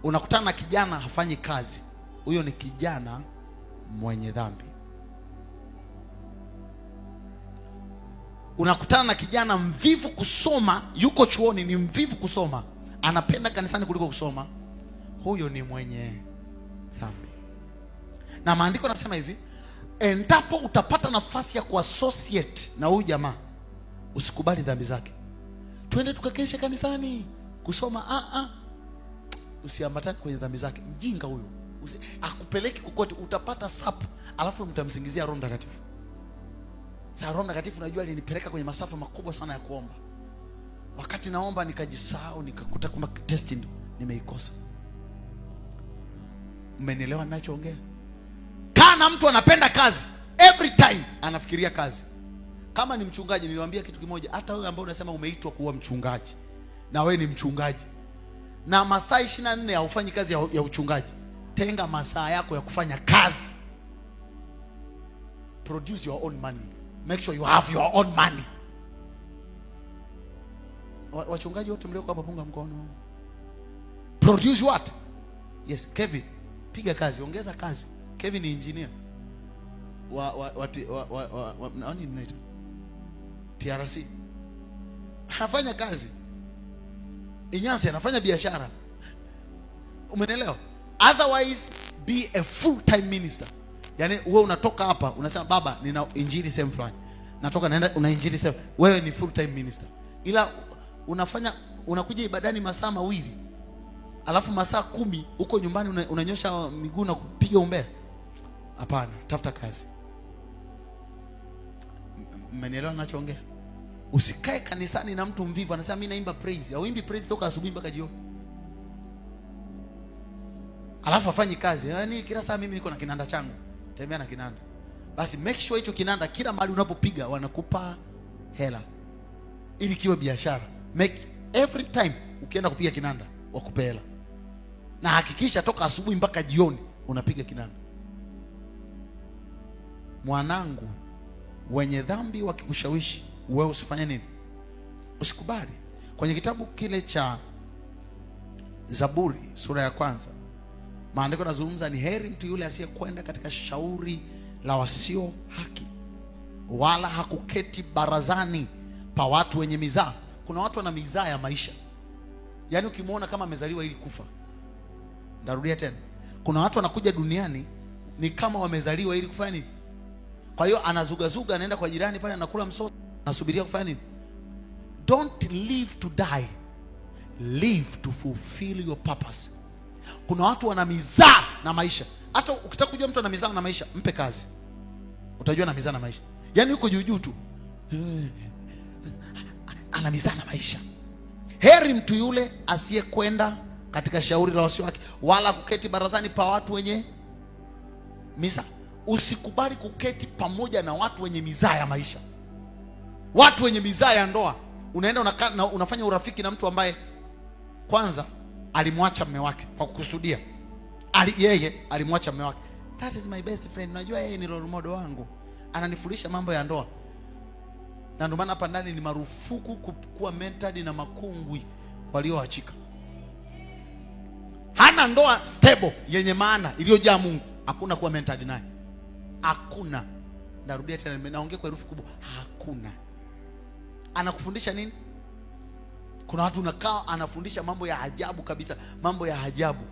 Unakutana na kijana hafanyi kazi, huyo ni kijana mwenye dhambi. Unakutana na kijana mvivu kusoma, yuko chuoni, ni mvivu kusoma, anapenda kanisani kuliko kusoma, huyo ni mwenye dhambi. Na maandiko yanasema hivi, endapo utapata nafasi ya kuassociate na huyu jamaa, usikubali dhambi zake. Twende tukakeshe kanisani kusoma, usiambatane kwenye dhambi zake. Mjinga huyo, akupeleki kokote, utapata sapu, alafu mtamsingizia Roho Mtakatifu. Sasa Roho Mtakatifu najua alinipeleka kwenye masafa makubwa sana ya kuomba. Wakati naomba nikajisahau, nikakuta kwamba testi nimeikosa. Mmenielewa ninachoongea? Kana mtu anapenda kazi, every time anafikiria kazi. Kama ni mchungaji, niliwaambia kitu kimoja, hata wewe ambao unasema umeitwa kuwa mchungaji, na wewe ni mchungaji, na masaa 24 haufanyi kazi ya uchungaji, tenga masaa yako ya kufanya kazi. Produce your own money. Make sure you have your own money. Wachungaji wote mlioko hapa punga mkono. Produce what? Yes, Kevin, piga kazi, ongeza kazi. Kevin ni engineer. Nani ninaita? TRC. Anafanya kazi. Inyasi anafanya biashara. Umeelewa? Otherwise be a full time minister. Yaani wewe unatoka hapa unasema baba nina injili sehemu fulani, natoka naenda una injili sehemu, wewe ni full time minister. Ila unakuja ibadani masaa mawili, alafu masaa 10 uko nyumbani unanyosha miguu na kupiga umbea. Hapana, tafuta kazi. Mmenielewa ninachoongea? Usikae kanisani na mtu mvivu anasema mimi naimba praise, au imbi praise toka asubuhi mpaka jioni, alafu afanyi kazi. Yaani kila saa mimi niko na kinanda changu, tembea na kinanda. Basi make sure hicho kinanda kila mahali unapopiga wanakupa hela, ili kiwe biashara. Make every time ukienda kupiga kinanda wakupe hela, na hakikisha toka asubuhi mpaka jioni unapiga kinanda. Mwanangu, wenye dhambi wakikushawishi wewe usifanye nini? Usikubali. Kwenye kitabu kile cha Zaburi sura ya 1, maandiko yanazungumza, ni heri mtu yule asiyekwenda katika shauri la wasio haki, wala hakuketi barazani pa watu wenye mizaa. Kuna watu wana mizaa ya maisha. Yaani ukimwona kama amezaliwa ili kufa. Ndarudia tena. Kuna watu wanakuja duniani ni kama wamezaliwa ili kufanya nini? Kwa hiyo anazugazuga, anaenda kwa jirani pale anakula msosi, anasubiria kufanya nini? Don't live to die. Live to fulfill your purpose. Kuna watu wana mizaa na maisha. Hata ukitaka kujua mtu ana mizaa na maisha, mpe kazi, utajua na mizaa na maisha. Yaani yuko juu tu ana mizaa na maisha. Heri mtu yule asiyekwenda katika shauri la wasio haki, wala kuketi barazani pa watu wenye mizaa. Usikubali kuketi pamoja na watu wenye mizaa ya maisha, watu wenye mizaa ya ndoa. Unaenda unafanya urafiki na mtu ambaye kwanza alimwacha mume wake kwa kukusudia. Yeye alimwacha mume wake. That is my best friend. Unajua yeye ni role model wangu, ananifundisha mambo ya ndoa. Na ndio maana hapa ndani ni marufuku kuwa mentored na makungwi walioachika. Hana ndoa stable yenye maana iliyojaa Mungu, hakuna kuwa mentored naye. Hakuna. Narudia tena, naongea kwa herufi kubwa, hakuna. Anakufundisha nini? Kuna watu unakaa anafundisha mambo ya ajabu kabisa, mambo ya ajabu.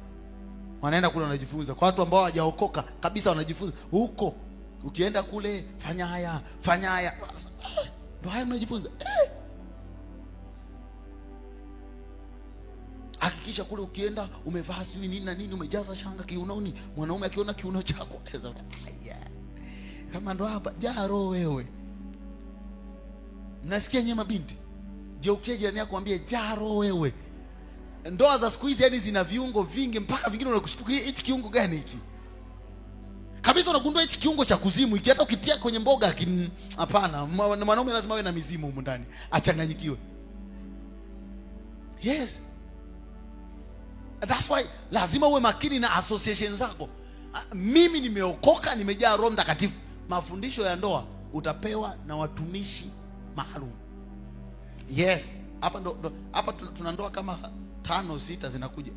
Wanaenda kule wanajifunza. Kwa watu ambao hawajaokoka kabisa wanajifunza huko. Ukienda kule fanya haya, fanya haya. Ndio haya mnajifunza. Hakikisha kule ukienda umevaa sijui nini na nini, umejaza shanga kiunoni. Mwanaume akiona kiuno chako, kama ndo hapa jaro wewe. Mnasikia nyema binti? Geukie jirani yako mwambie jaro wewe. Ndoa za siku hizi yani zina viungo vingi mpaka vingine unakushtukia hichi kiungo gani hiki? kabisa. Unagundua hichi kiungo cha kuzimu hiki, hata ukitia kwenye mboga hapana. Mwanaume lazima awe na mizimu humu ndani, achanganyikiwe. Yes, that's why lazima uwe makini na association zako. Mimi nimeokoka, nimejaa Roho Mtakatifu. Mafundisho ya ndoa utapewa na watumishi maalum. Yes, hapa tuna ndoa kama 5 6 zinakuja,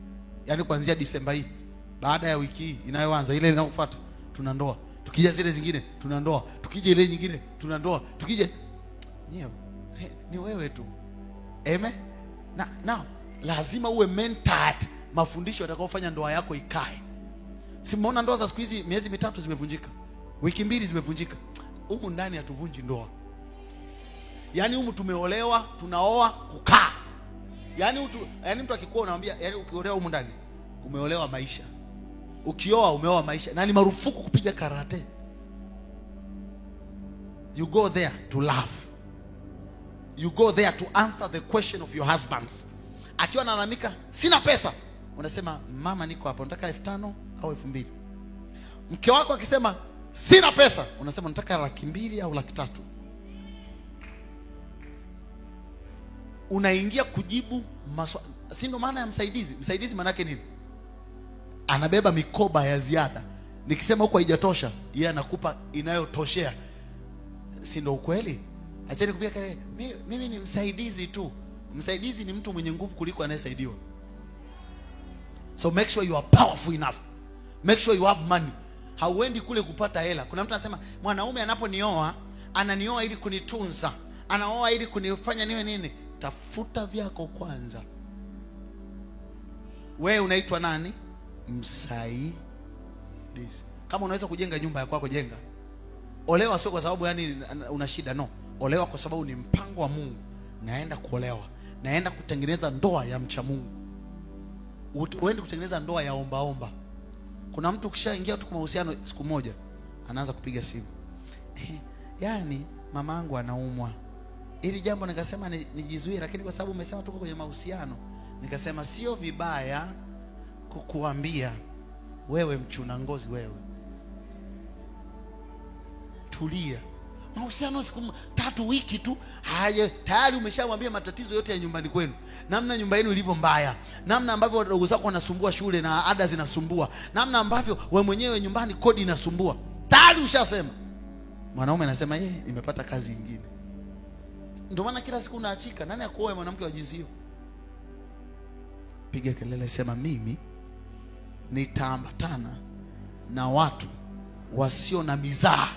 yaani kuanzia Disemba hii, baada ya wiki hii inayoanza ile inayofuata tuna ndoa, tukija zile zingine tuna ndoa, tukija ile nyingine tuna ndoa, tukija ni wewe tu. Amen. Na lazima uwe mentored mafundisho yatakayofanya ndoa yako ikae. Si mmeona ndoa za siku hizi miezi 3 zimevunjika, wiki 2 zimevunjika. Humu ndani hatuvunji ndoa. Yaani humu tumeolewa, tunaoa kukaa. Yaani mtu akikuwa unamwambia, yaani ukiolewa humu ndani umeolewa maisha. Ukioa umeoa maisha. Na ni marufuku kupiga karate. You go there to laugh. You go there to answer the question of your husbands. Akiwa analalamika sina pesa, unasema mama niko hapa, nataka 5,000 au 2,000. Mke wako akisema sina pesa, unasema nataka 200,000 au 300,000. Unaingia kujibu maswali. Si ndo maana ya msaidizi? Msaidizi maana yake nini? Anabeba mikoba ya ziada. Nikisema huko haijatosha, yeye anakupa inayotoshea. Si ndo ukweli? Acheni kupiga kelele, mimi ni msaidizi tu. Msaidizi ni mtu mwenye nguvu kuliko anayesaidiwa. So make sure you are powerful enough. Make sure you have money. Hauendi kule kupata hela. Kuna mtu anasema mwanaume anaponioa, ananioa ili kunitunza, anaoa ili kunifanya niwe nini? Tafuta vyako kwanza. Wewe unaitwa nani? Msaidizi. Kama unaweza kujenga nyumba ya kwako, jenga. Olewa sio kwa sababu yani una shida, no. Olewa kwa sababu ni mpango wa Mungu. Naenda kuolewa, naenda kutengeneza ndoa ya mcha Mungu. Uende kutengeneza ndoa ya omba. Kuna mtu kishaingia tu kwa mahusiano, siku moja anaanza kupiga simu. Yaani mamangu anaumwa. Ili jambo nikasema nijizuie, lakini kwa sababu umesema tuko kwenye mahusiano, nikasema sio vibaya kukuambia wewe mchuna ngozi wewe. Tulia. Mahusiano siku 3 wiki tu, haya tayari umeshamwambia matatizo yote ya nyumbani kwenu. Namna nyumba yenu ilivyo mbaya, namna ambavyo wadogo zako wanasumbua shule na ada zinasumbua, namna ambavyo wewe mwenyewe nyumbani kodi inasumbua. Tayari ushasema. Mwanaume anasema nimepata kazi nyingine. Ndio maana kila siku unaachika. Nani akuoe mwanamke wa jinsi hiyo? Piga kelele, sema mimi nitaambatana na watu wasio na mizaa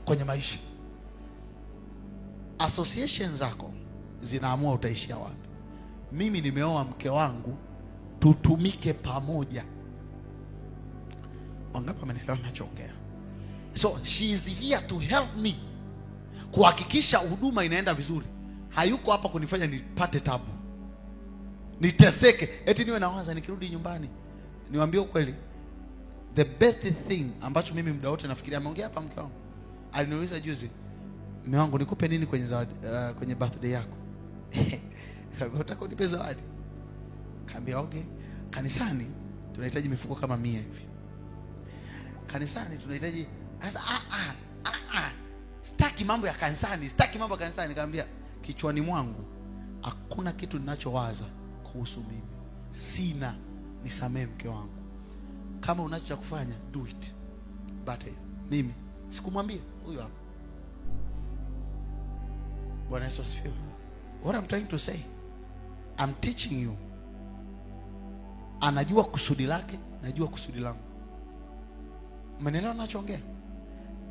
kwenye maisha. Association zako zinaamua utaishia wapi. Mimi nimeoa mke wangu, tutumike pamoja. Wangapi wamenelewa ninachoongea? So she is here to help me kuhakikisha huduma inaenda vizuri. Hayuko hapa kunifanya nipate tabu, niteseke, eti niwe nawaza nikirudi nyumbani. Niwaambie ukweli, the best thing ambacho mimi muda wote nafikiria, ameongea hapa mke wangu. Aliniuliza juzi, mume wangu nikupe nini kwenye zawadi, kwenye birthday yako? Unataka unipe zawadi? Kaambia okay, kanisani tunahitaji mifuko kama 100 hivi. Kanisani tunahitaji sasa sitaki mambo ya kanisani, sitaki mambo ya kanisani. Nikamwambia kichwani mwangu hakuna kitu ninachowaza kuhusu mimi. Sina, nisamee mke wangu. Kama unacho cha kufanya do it. But mimi sikumwambia huyu hapa. Bwana Yesu asifiwe. What I'm trying to say, I'm teaching you. Anajua kusudi lake, najua kusudi langu. Mmenelewa ninachoongea?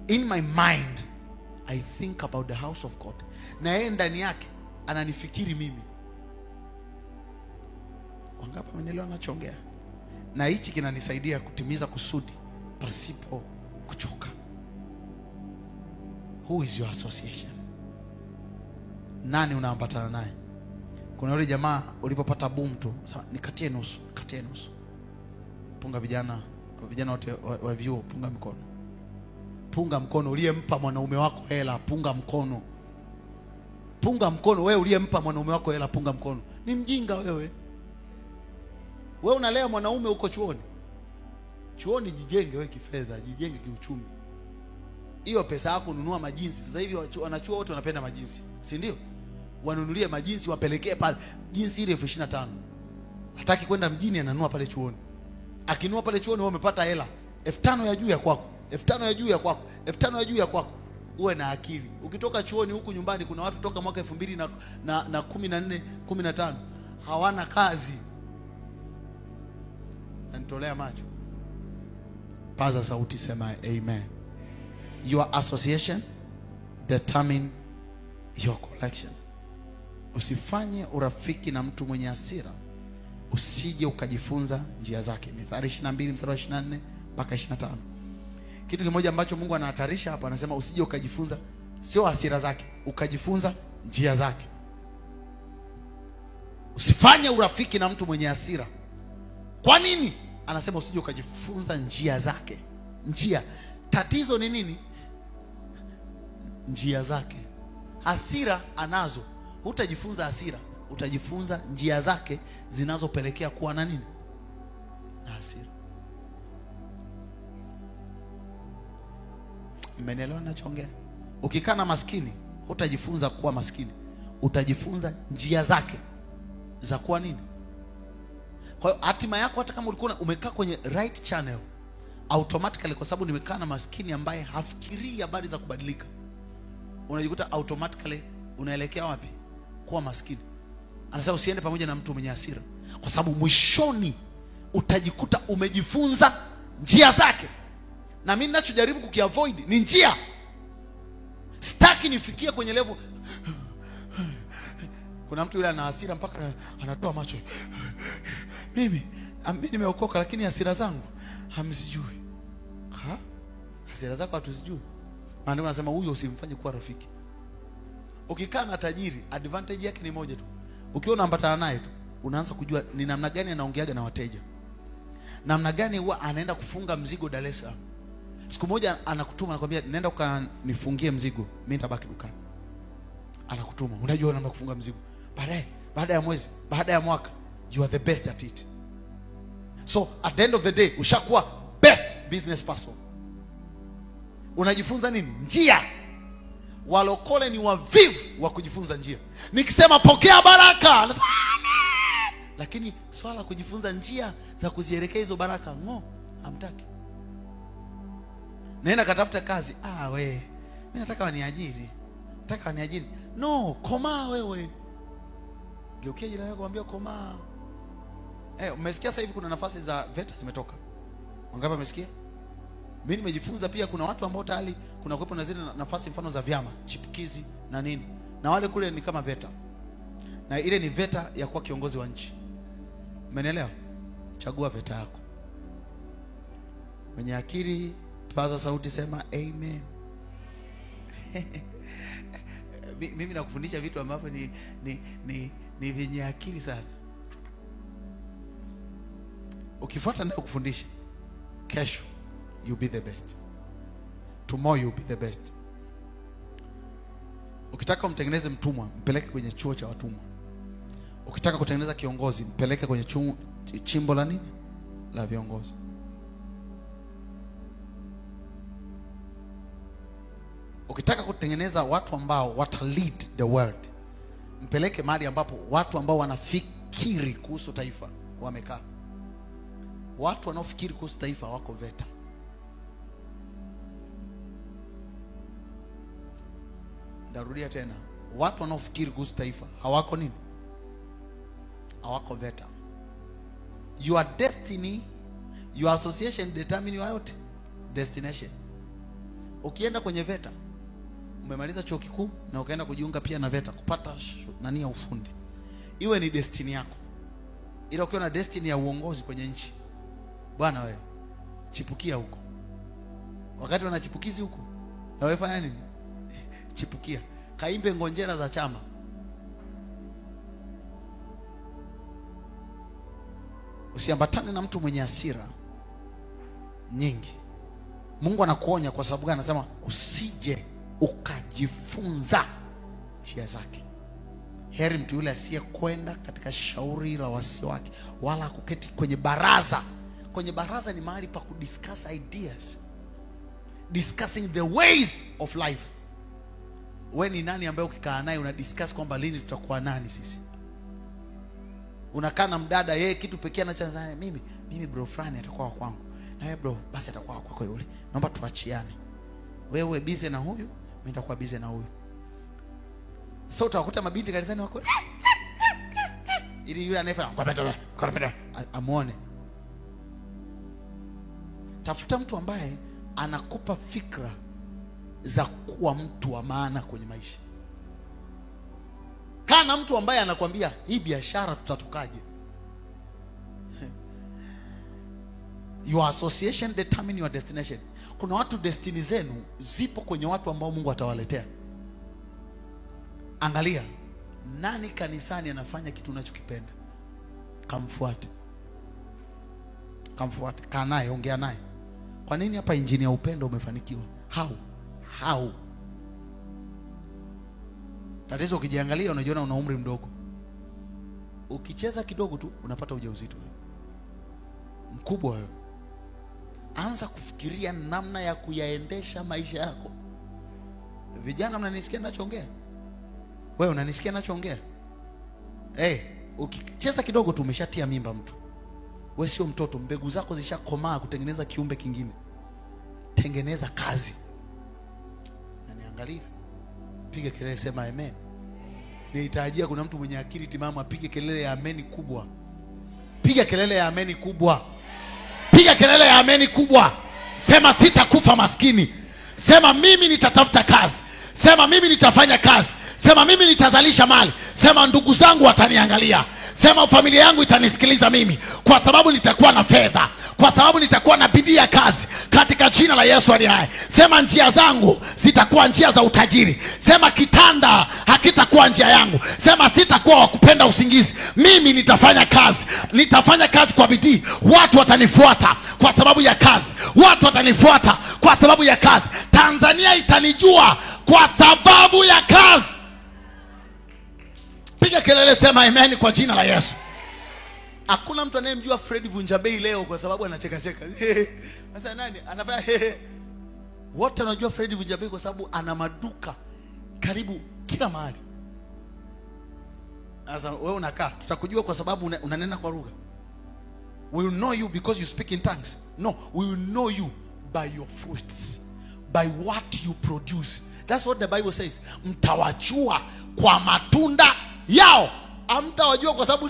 In my mind I think about the house of God. Na yeye ndani yake ananifikiri mimi. Wangapi mmenelewa ninachoongea? Na hichi kinanisaidia kutimiza kusudi pasipo kuchoka. Who is your association? Nani unaambatana naye? Kuna yule jamaa ulipopata boom tu, sasa nikatie nusu. Punga vijana wote wa vyuo, punga mkono. Punga mkono uliyempa mwanaume wako hela, punga mkono. Punga mkono wewe uliyempa mwanaume wako hela, punga mkono. Ni mjinga wewe. Wewe unalea mwanaume huko chuoni. Chuoni jijenge wewe kifedha, jijenge kiuchumi. Hiyo pesa yako nunua majinsi. Sasa hivi wanachuo wote wanapenda majinsi, si ndio? Wanunulie majinsi wapelekee pale. Jinsi ile 25,000. Hataki kwenda mjini, ananunua pale chuoni. Akinunua pale chuoni, wewe umepata hela 5,000 ya juu ya kwako, 5,000 ya juu ya kwako, 5,000 ya juu ya kwako. Uwe na akili. Ukitoka chuoni huku nyumbani, kuna watu toka mwaka 2014 15 hawana kazi. Nanitolea macho. Paza sauti, sema amen. Your association determine your collection. Usifanye urafiki na mtu mwenye hasira, usije ukajifunza njia zake. Mithali 22 mstari wa 24 mpaka 25. Kitu kimoja ambacho Mungu anahatarisha hapa, anasema usije ukajifunza, sio hasira zake, ukajifunza njia zake. Usifanye urafiki na mtu mwenye hasira. Kwa nini? Anasema usije ukajifunza njia zake. Njia. Tatizo ni nini? Njia zake. Hasira anazo. Hutajifunza hasira, utajifunza njia zake zinazopelekea kuwa na nini? Na hasira. Mmenielewa ninachoongea? Ukikaa na maskini, hutajifunza kuwa maskini, utajifunza njia zake za kuwa nini? Kwa hiyo hatima yako, hata kama ulikuwa umekaa kwenye right channel, automatically, kwa sababu nimekaa na maskini ambaye hafikirii habari za kubadilika, unajikuta automatically unaelekea wapi? Kuwa maskini. Anasema usiende pamoja na mtu mwenye hasira, kwa sababu mwishoni utajikuta umejifunza njia zake. Na mimi ninachojaribu kukiavoid ni njia. Sitaki nifikie kwenye level. Kuna mtu yule ana hasira mpaka anatoa macho. Mimi nimeokoka, lakini hasira zangu hamsijui. Hasira zako hatuzijui. Maana unasema huyo usimfanye kuwa rafiki. Ukikaa na tajiri, advantage yake ni moja tu. Ukiwa unaambatana naye tu, unaanza kujua ni namna gani anaongeaga na wateja, namna gani huwa anaenda kufunga mzigo Dar es Salaam. Siku moja anakutuma, anakuambia nenda ukanifungie mzigo, mimi nitabaki dukani. Anakutuma, unajua namna kufunga mzigo. Baada ya mwezi, baada ya mwaka, you are the best at it. So at the end of the day, ushakuwa best business person. Unajifunza nini? Njia. Walokole ni wavivu wa kujifunza njia. Nikisema pokea baraka, lakini swala kujifunza njia za kuzielekea hizo baraka, hamtaki. Naenda katafuta kazi. Mimi nataka waniajiri. Nataka waniajiri. No, komaa wewe. Geukia jirani yako, mwambie komaa. Umesikia sasa hivi kuna nafasi za VETA zimetoka? Wangapi umesikia? Mimi nimejifunza pia kuna watu ambao tayari kuna kuwepo na zile nafasi mfano za vyama, chipukizi na nini. Na wale kule ni kama VETA. Na ile ni VETA ya kuwa kiongozi wa nchi. Umenielewa? Chagua VETA yako. Mwenye akili, paza sauti, sema amen. Mimi nakufundisha vitu ambavyo ni vyenye akili sana. Ukifuata ndio kufundisha, kesho you'll be the best. Tomorrow you'll be the best. Ukitaka umtengeneze mtumwa, mpeleke kwenye chuo cha watumwa. Ukitaka kutengeneza kiongozi, mpeleke kwenye chimbo la nini? La viongozi. Ukitaka kutengeneza watu ambao wata lead the world, mpeleke mahali ambapo watu ambao wanafikiri kuhusu taifa wamekaa. Watu wanaofikiri kuhusu taifa wako VETA. Darudia tena. Watu wanaofikiri kuhusu taifa hawako nini? Hawako VETA. Your destiny, your association determine your destination. Ukienda kwenye VETA, umemaliza chuo kikuu na ukaenda kujiunga pia na VETA kupata nani ya ufundi, iwe ni destiny yako. Ila ukiwa na destiny ya uongozi kwenye nchi, bwana wewe chipukia huko. Wakati wanachipukizi huko, na wewe fanya nini? Chipukia. Kaimbe ngonjera za chama. Usiambatane na mtu mwenye hasira nyingi. Mungu anakuonya kwa sababu anasema usije ukajifunza njia zake. Heri mtu yule asiye kwenda katika shauri la wasio wake, wala kuketi kwenye baraza Kwenye baraza ni mahali pa kudiscuss ideas, discussing the ways of life. Wewe ni nani ambaye ukikaa naye una discuss kwamba lini tutakuwa nani sisi? Unakaa na mdada, yeye kitu pekee anachoanza, mimi bro fulani atakuwa wa kwangu, na wewe bro basi atakuwa wa kwako yule, naomba tuachiane, wewe busy na huyu, mimi nitakuwa busy na huyu. So utakuta mabinti kanisani wako ili yule anayefanya amuone. Tafuta mtu ambaye anakupa fikra za kuwa mtu wa maana kwenye maisha. Kana mtu ambaye anakwambia hii biashara tutatokaje. Your association determine your destination. Kuna watu destiny zenu zipo kwenye watu ambao Mungu atawaletea. Angalia, nani kanisani anafanya kitu unachokipenda? Kamfuate. Kamfuate, kaa naye, ongea naye. Kwa nini hapa injini ya upendo umefanikiwa? How? Tatizo ukijiangalia unajiona una umri mdogo. Ukicheza kidogo tu unapata ujauzito mkubwa wewe. Anza kufikiria namna ya kuyaendesha maisha yako. Vijana mnanisikia ninachoongea? Wewe unanisikia ninachoongea? Ukicheza kidogo tu umeshatia mimba mtu. Wewe sio mtoto, mbegu zako zishakomaa kutengeneza kiumbe kingine. Tengeneza kazi. Na niangalie. Piga kelele, sema amen. Nihitajia kuna mtu mwenye akili timamu apige kelele ya amen kubwa. Piga kelele ya amen kubwa. Piga kelele ya amen kubwa. Sema sitakufa maskini. Sema mimi nitatafuta kazi. Sema mimi nitafanya kazi. Sema mimi nitazalisha mali. Sema ndugu zangu wataniangalia. Sema familia yangu itanisikiliza mimi, kwa sababu nitakuwa na fedha, kwa sababu nitakuwa na bidii ya kazi katika jina la Yesu aliye hai. Sema njia zangu zitakuwa njia za utajiri. Sema kitanda hakitakuwa njia yangu. Sema sitakuwa wa kupenda usingizi. Mimi nitafanya kazi. Nitafanya kazi kwa bidii. Watu watanifuata kwa sababu ya kazi. Watu watanifuata kwa sababu ya kazi. Tanzania itanijua kwa sababu ya kazi. Piga kelele, sema amen kwa jina la Yesu. Hakuna mtu anayemjua Fred Vunjabei leo kwa sababu anacheka cheka. Sasa nani anafanya wote wanajua Fred Vunjabei kwa sababu ana maduka karibu kila mahali. Sasa wewe unakaa, tutakujua kwa sababu unanena kwa lugha. We will know you because you speak in tongues. No, we will know you by your fruits, by what you produce. That's what the Bible says. Mtawajua kwa matunda yao. Hamtawajua kwa sababu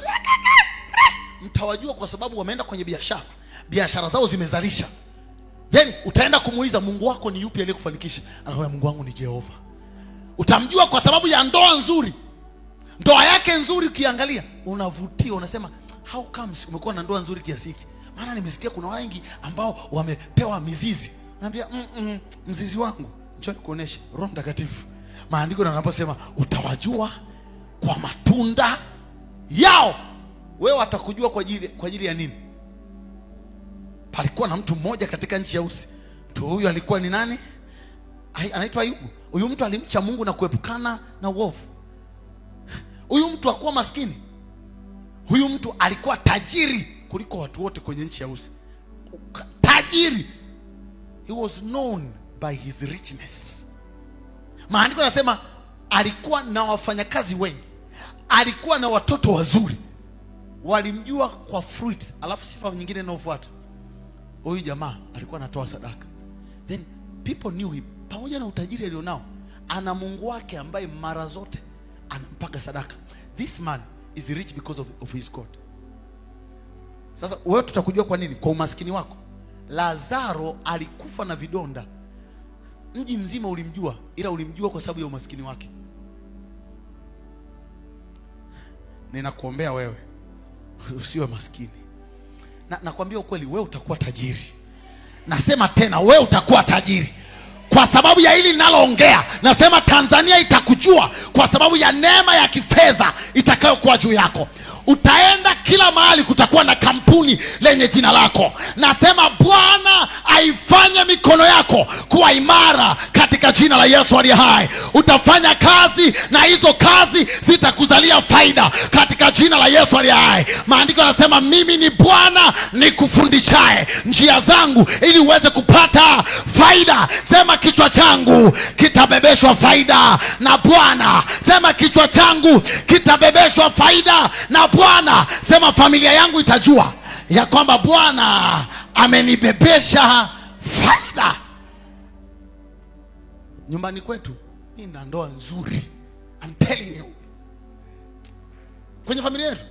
mtawajua kwa sababu wameenda kwenye biashara. Biashara zao zimezalisha. Then utaenda kumuuliza Mungu wako ni yupi aliyekufanikisha? Anakuambia Mungu wangu ni Jehova. Utamjua kwa sababu ya ndoa nzuri. Ndoa yake nzuri ukiangalia unavutia, unasema how comes umekuwa na ndoa nzuri kiasi hiki? Maana nimesikia kuna wengi ambao wamepewa mizizi. Naambia mzizi wangu njoo nikuoneshe, Roho Mtakatifu. Maandiko yanaposema utawajua kwa matunda yao. Wewe atakujua kwa ajili ya nini? Palikuwa na mtu mmoja katika nchi ya Usi. Mtu huyu alikuwa ni nani? Anaitwa Ayubu. Huyu mtu alimcha Mungu na kuepukana na uovu. Huyu mtu hakuwa maskini. Huyu mtu alikuwa tajiri kuliko watu wote kwenye nchi ya Usi. Tajiri. He was known by his richness. Maandiko yanasema alikuwa na wafanyakazi wengi. Alikuwa na watoto wazuri. Walimjua kwa fruit. Alafu sifa nyingine inayofuata, huyu jamaa alikuwa anatoa sadaka. Then people knew him. Pamoja na utajiri alionao, ana Mungu wake ambaye mara zote anampaga sadaka. This man is rich because of his God. Sasa wewe tutakujua kwa nini? Kwa umaskini wako. Lazaro alikufa na vidonda. Mji mzima ulimjua, ila ulimjua kwa sababu ya umaskini wake. Ninakuombea wewe usiwe maskini. Nakwambia ukweli, wewe utakuwa tajiri. Nasema tena, wewe utakuwa tajiri kwa sababu ya hili ninaloongea. Nasema Tanzania itakujua kwa sababu ya neema ya kifedha itakayokuwa juu yako. Utaenda kila mahali, kutakuwa na kampuni lenye jina lako. Nasema Bwana aifanye mikono yako kuwa utasimama imara katika jina la Yesu aliye hai. Utafanya kazi na hizo kazi zitakuzalia faida katika jina la Yesu aliye hai. Maandiko yanasema mimi ni Bwana nikufundishaye njia zangu ili uweze kupata faida. Sema kichwa changu kitabebeshwa faida na Bwana. Sema kichwa changu kitabebeshwa faida na Bwana. Sema familia yangu itajua ya kwamba Bwana amenibebesha faida. Nyumbani kwetu nina ndoa nzuri. I'm telling you. Kwenye familia yetu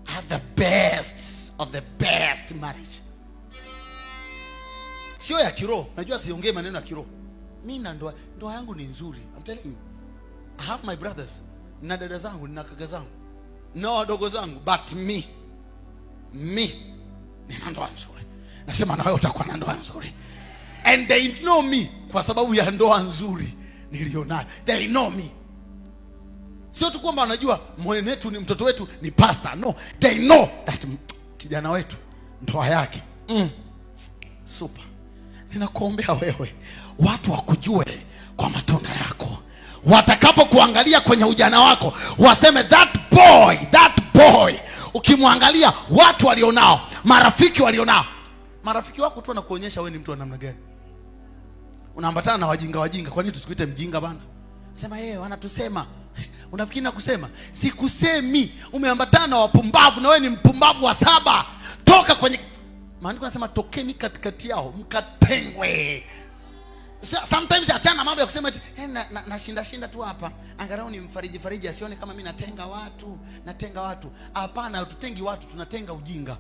I have the best of the best marriage. Sio ya kiroho. Najua siongee maneno ya kiroho. Mimi na ndoa yangu ni nzuri. I'm telling you. I have my brothers. Nina dada zangu, nina kaka zangu, na wadogo zangu, but me nina ndoa nzuri. Nasema na wewe utakuwa na ndoa nzuri. And they know me kwa sababu ya ndoa nzuri nilionayo. They know me. Sio tu kwamba wanajua mwenetu ni mtoto wetu ni pastor. No, they know that kijana wetu ndoa yake super. Ninakuombea wewe watu wakujue kwa matunda yako. Watakapo kuangalia kwenye ujana wako waseme that boy. Ukimwangalia watu walionao, marafiki walionao, marafiki wako tu wanakuonyesha wewe ni mtu wa namna gani. Unaambatana na wajinga. Kwa nini tusikuite mjinga bana? Sema wanatusema. Unafikiri na kusema? Sikusemi. Umeambatana na wapumbavu na wewe ni mpumbavu wa 7. Toka kwenye maandiko yanasema tokeni katikati yao mkatengwe. Sometimes achana mambo ya kusema nashinda tu hapa. Angalau ni mfariji asione kama mimi natenga watu. Hapana, hatutengi watu, tunatenga ujinga.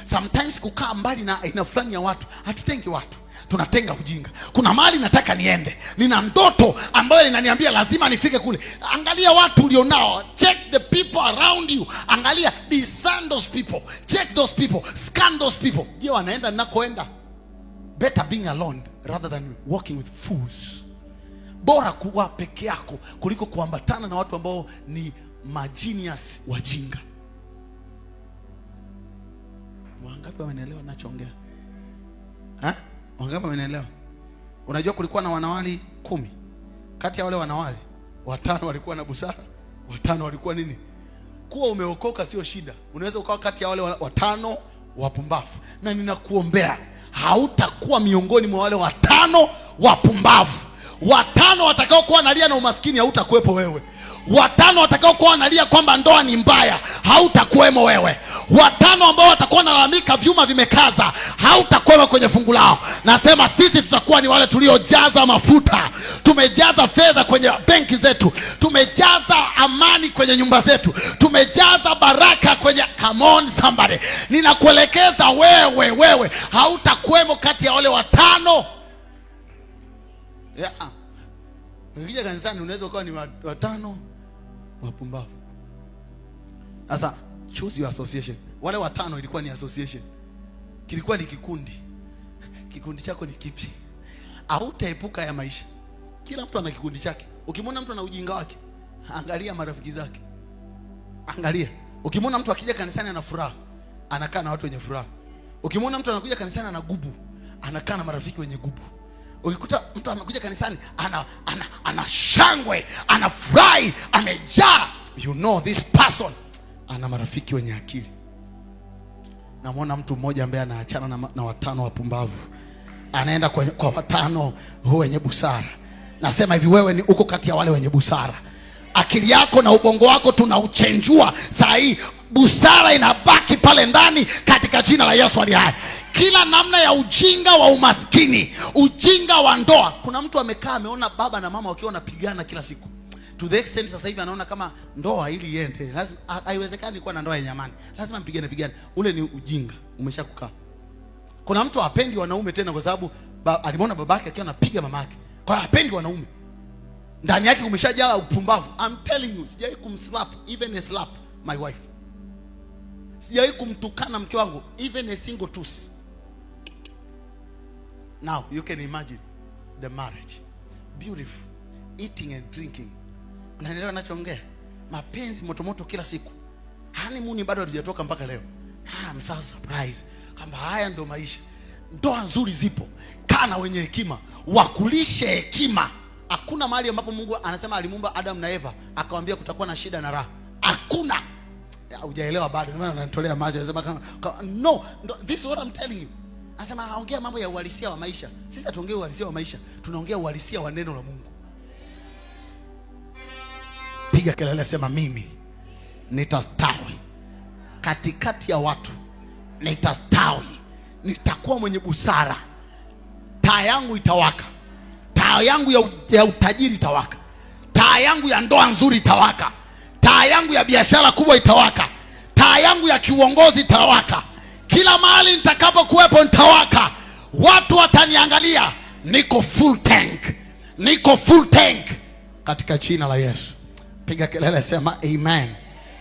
Sometimes kukaa mbali na aina fulani ya watu, hatutengi watu, tunatenga ujinga. Kuna mahali nataka niende, nina ndoto ambayo inaniambia lazima nifike kule. Angalia watu ulionao, check the people around you. Angalia, discern those people, check those people, scan those people. Je, wanaenda ninakoenda? Better being alone rather than walking with fools. Bora kuwa peke yako kuliko kuambatana na watu ambao ni magenius wajinga. Wangapi wanaelewa ninachoongea? Wangapi wanaelewa? Unajua kulikuwa na wanawali 10. Kati ya wale wanawali 5 walikuwa na busara, 5 walikuwa nini? Kuwa umeokoka sio shida. Unaweza ukawa kati ya wale 5 wapumbavu. Na ninakuombea hautakuwa miongoni mwa wale 5 wapumbavu. 5 watakao kuwa wanalia na umaskini hautakuwepo wewe. 5 watakao kuwa wanalia kwamba ndoa ni mbaya hautakuwemo wewe. 5 ambao watakuwa wanalalamika vyuma vimekaza hautakuwemo kwenye fungu lao. Nasema sisi tutakuwa ni wale tuliojaza mafuta, tumejaza fedha kwenye benki zetu, tumejaza amani kwenye nyumba zetu, tumejaza baraka kwenye. Come on somebody, ninakuelekeza wewe hautakuwemo kati ya wale 5. Ukija kanisani unaweza ukawa ni 5 wapumbavu. Sasa choose your association. Wale 5 ilikuwa ni association. Kilikuwa ni kikundi. Kikundi chako ni kipi? Hautaepuka ya maisha. Kila mtu ana kikundi chake. Ukimwona mtu ana ujinga wake, angalia marafiki zake. Angalia. Ukimwona mtu akija kanisani ana furaha, anakaa na watu wenye furaha. Ukimwona mtu anakuja kanisani ana gubu, anakaa na marafiki wenye gubu. Ukikuta mtu amekuja kanisani ana shangwe, anafurahi, amejaa, you know this person ana marafiki wenye akili. Namuona mtu mmoja ambaye anaachana na 5 wapumbavu, anaenda kwa 5 wenye busara. Nasema hivi, wewe ni uko kati ya wale wenye busara. Akili yako na ubongo wako tunauchenjua saa hii. Busara inabaki pale ndani katika jina la Yesu aliye hai. Kila namna ya ujinga wa umaskini, ujinga wa ndoa. Kuna mtu amekaa ameona baba na mama wakiwa wanapigana kila siku. To the extent sasa hivi anaona kama ndoa ili iende, lazima haiwezekani kuwa na ndoa yenye amani. Lazima mpigane. Ule ni ujinga, umeshakukaa. Kuna mtu hapendi wanaume tena kwa sababu alimuona babake akiwa anapiga mamake. Kwa hiyo hapendi wanaume. Ndani yake umeshajaa upumbavu. I'm telling you, sijawahi kumslap, even a slap my wife. Sijawahi kumtukana mke wangu, even a single tusi. Now you can imagine the marriage. Beautiful. Eating and drinking. Unaelewa ninachoongea? Mapenzi moto kila siku. Honeymoon bado hatujatoka mpaka leo. I'm so surprised. Kamba haya ndo maisha. Ndoa nzuri zipo. Kaa na wenye hekima, wakulishe hekima. Hakuna mahali ambapo Mungu anasema alimuumba Adam na Eva akamwambia kutakuwa na shida na raha. Hakuna. Hujaelewa bado, ndio maana anatolea macho, anasema no, this is what I'm telling you. Anasema aongea mambo ya uhalisia wa maisha. Sisi hatuongei uhalisia wa maisha, tunaongea uhalisia wa neno la Mungu. Piga kelele, sema mimi nitastawi katikati ya watu, nitastawi, nitakuwa mwenye busara, taa yangu itawaka, taa yangu ya utajiri itawaka, taa yangu ya ndoa nzuri itawaka, taa yangu ya biashara kubwa itawaka, taa yangu ya kiuongozi itawaka. Kila mahali nitakapo kuwepo nitawaka. Watu wataniangalia, niko full tank, niko full tank, katika jina la Yesu. Piga kelele, sema amen.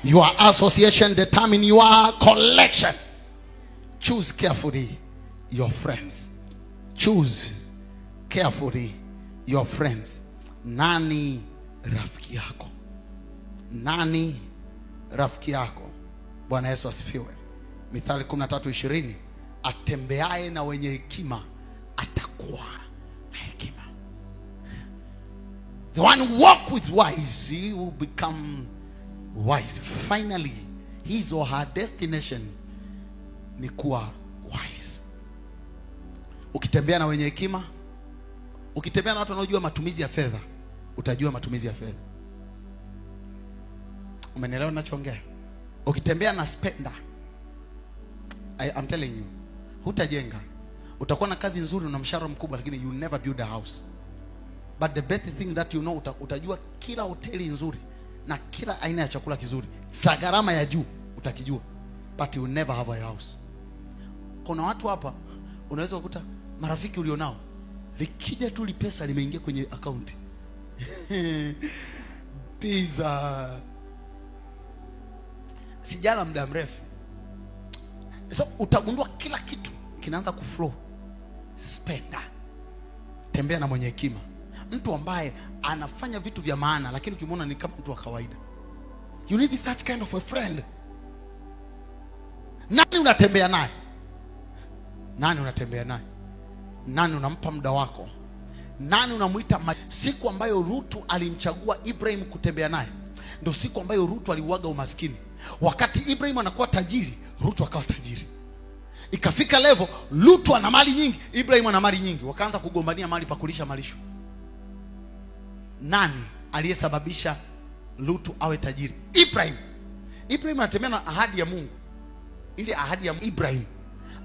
Your association determine your collection. Choose carefully your friends. Choose carefully your friends. Nani rafiki yako? Nani rafiki yako? Bwana Yesu asifiwe. Mithali 13:20, atembeaye na wenye hekima atakuwa na hekima. The one who walk with wise, he will become wise. Finally, his or her destination ni kuwa wise. Ukitembea na wenye hekima, ukitembea na watu wanaojua matumizi ya fedha, utajua matumizi ya fedha. Umenielewa ninachoongea? Ukitembea na spender, I'm telling you, hutajenga. Utakuwa na kazi nzuri na mshahara mkubwa, lakini you never build a house. But the best thing that you know, utajua kila hoteli nzuri na kila aina ya chakula kizuri cha gharama ya juu utakijua, but you never have a house. Kuna watu hapa unaweza kukuta marafiki ulionao, likija tu pesa limeingia kwenye account pizza sijala muda mrefu. So utagundua kila kitu kinaanza kuflow. Spender. Tembea na mwenye hekima, mtu ambaye anafanya vitu vya maana, lakini ukimwona ni kama mtu wa kawaida. You need such kind of a friend. Nani unatembea naye? Nani unatembea naye? Nani unampa muda wako? Nani unamuita? Siku ambayo Rutu alimchagua Ibrahim kutembea naye, ndio siku ambayo Rutu aliuaga umaskini. Wakati Ibrahim anakuwa tajiri, Rutu akawa tajiri. Ikafika level Rutu ana mali nyingi, Ibrahim ana mali nyingi, wakaanza kugombania mali pa kulisha malisho. Nani aliyesababisha Rutu awe tajiri? Ibrahim. Ibrahim anatembea na ahadi ya Mungu. Ile ahadi ya Ibrahim,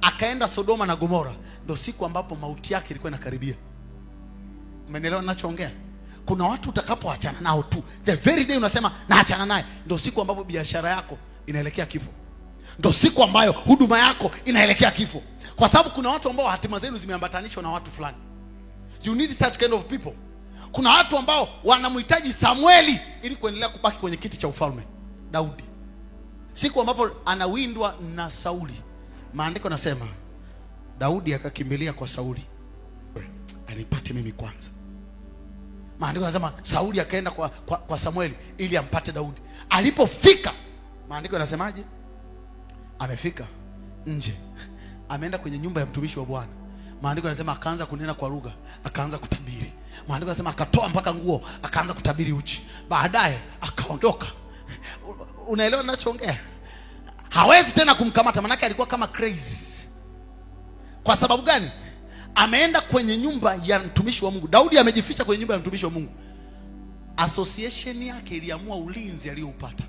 akaenda Sodoma na Gomora, ndio siku ambapo mauti yake ilikuwa inakaribia. Umeelewa ninachoongea? Kuna watu utakapoachana nao tu, the very day unasema naachana naye, ndio siku ambapo biashara yako inaelekea kifo. Ndio siku ambayo huduma yako inaelekea kifo. Kwa sababu kuna watu ambao hatima zenu zimeambatanishwa na watu fulani. You need such kind of people. Kuna watu ambao wanamhitaji Samueli ili kuendelea kubaki kwenye kiti cha ufalme. Daudi, siku ambapo anawindwa na Sauli, maandiko nasema Daudi akakimbilia kwa Sauli, anipate mimi kwanza. Maandiko yanasema Sauli akaenda kwa Samueli ili ampate Daudi. Alipofika, maandiko yanasemaje? Amefika nje, ameenda kwenye nyumba ya mtumishi wa Bwana. Maandiko yanasema akaanza kunena kwa lugha, akaanza kutabiri. Maandiko yanasema akatoa mpaka nguo, akaanza kutabiri uchi. Baadaye akaondoka. Unaelewa ninachoongea? Hawezi tena kumkamata, maana yake alikuwa kama crazy. Kwa sababu gani? Ameenda kwenye nyumba ya mtumishi wa Mungu. Daudi amejificha kwenye nyumba ya mtumishi wa Mungu. Association yake iliamua ulinzi aliyoupata.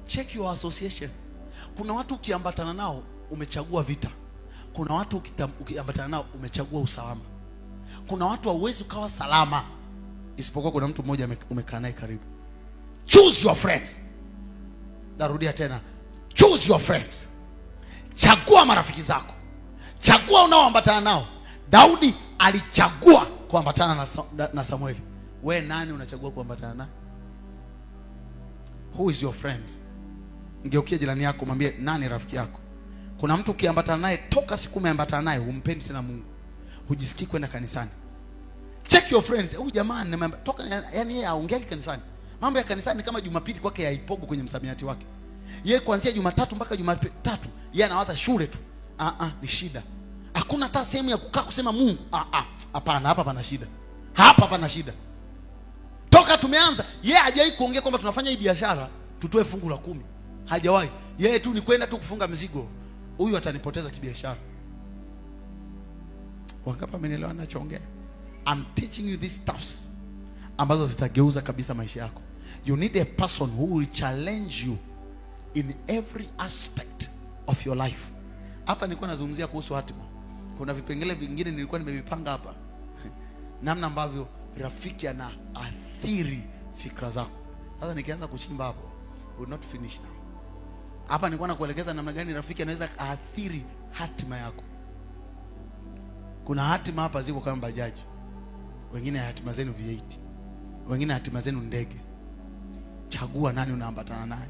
Check your association. Kuna watu ukiambatana nao umechagua vita. Kuna watu ukiambatana nao umechagua usalama. Kuna watu hauwezi ukawa salama isipokuwa kuna mtu mmoja umekaa naye karibu. Choose your friends. Narudia tena. Choose your friends. Chagua marafiki zako. Chagua unaoambatana nao. Daudi alichagua kuambatana na Samueli. We nani unachagua kuambatana naye? Who is your friend? Ngeukie jirani yako, mwambie nani rafiki yako. Kuna mtu ukiambatana naye toka siku umeambatana naye humpendi tena Mungu. Hujisikii kwenda kanisani. Check your friends. Huyu jamaa toka, yani yeye aongea kanisani. Mambo ya kanisani kama Jumapili kwake yaipogo kwenye msamiati wake. Yeye kuanzia Jumatatu mpaka Jumatatu yeye anawaza shule tu. ni shida. Hakuna hata sehemu ya kukaa kusema Mungu, hapana, hapa pana shida. Hapa pana shida. Toka tumeanza, yeye hajawahi kuongea kwamba tunafanya hii biashara tutoe fungu la 10. Hajawahi. Yeye tu ni kwenda tu kufunga mzigo. Huyu atanipoteza kibiashara. Wangapi amenielewa ninachoongea? I'm teaching you these stuffs ambazo zitageuza kabisa maisha yako. You need a person who will challenge you in every aspect of your life. Hapa nilikuwa nazungumzia kuhusu hatima. Kuna vipengele vingine nilikuwa nimevipanga hapa. Namna ambavyo rafiki anaathiri fikra zako. Sasa nikianza kuchimba hapo, we will not finish now. Hapa nilikuwa nakuelekeza namna gani rafiki anaweza athiri hatima yako. Kuna hatima hapa ziko kama bajaji. Wengine hatima zenu V8. Wengine hatima zenu ndege. Chagua nani unaambatana naye.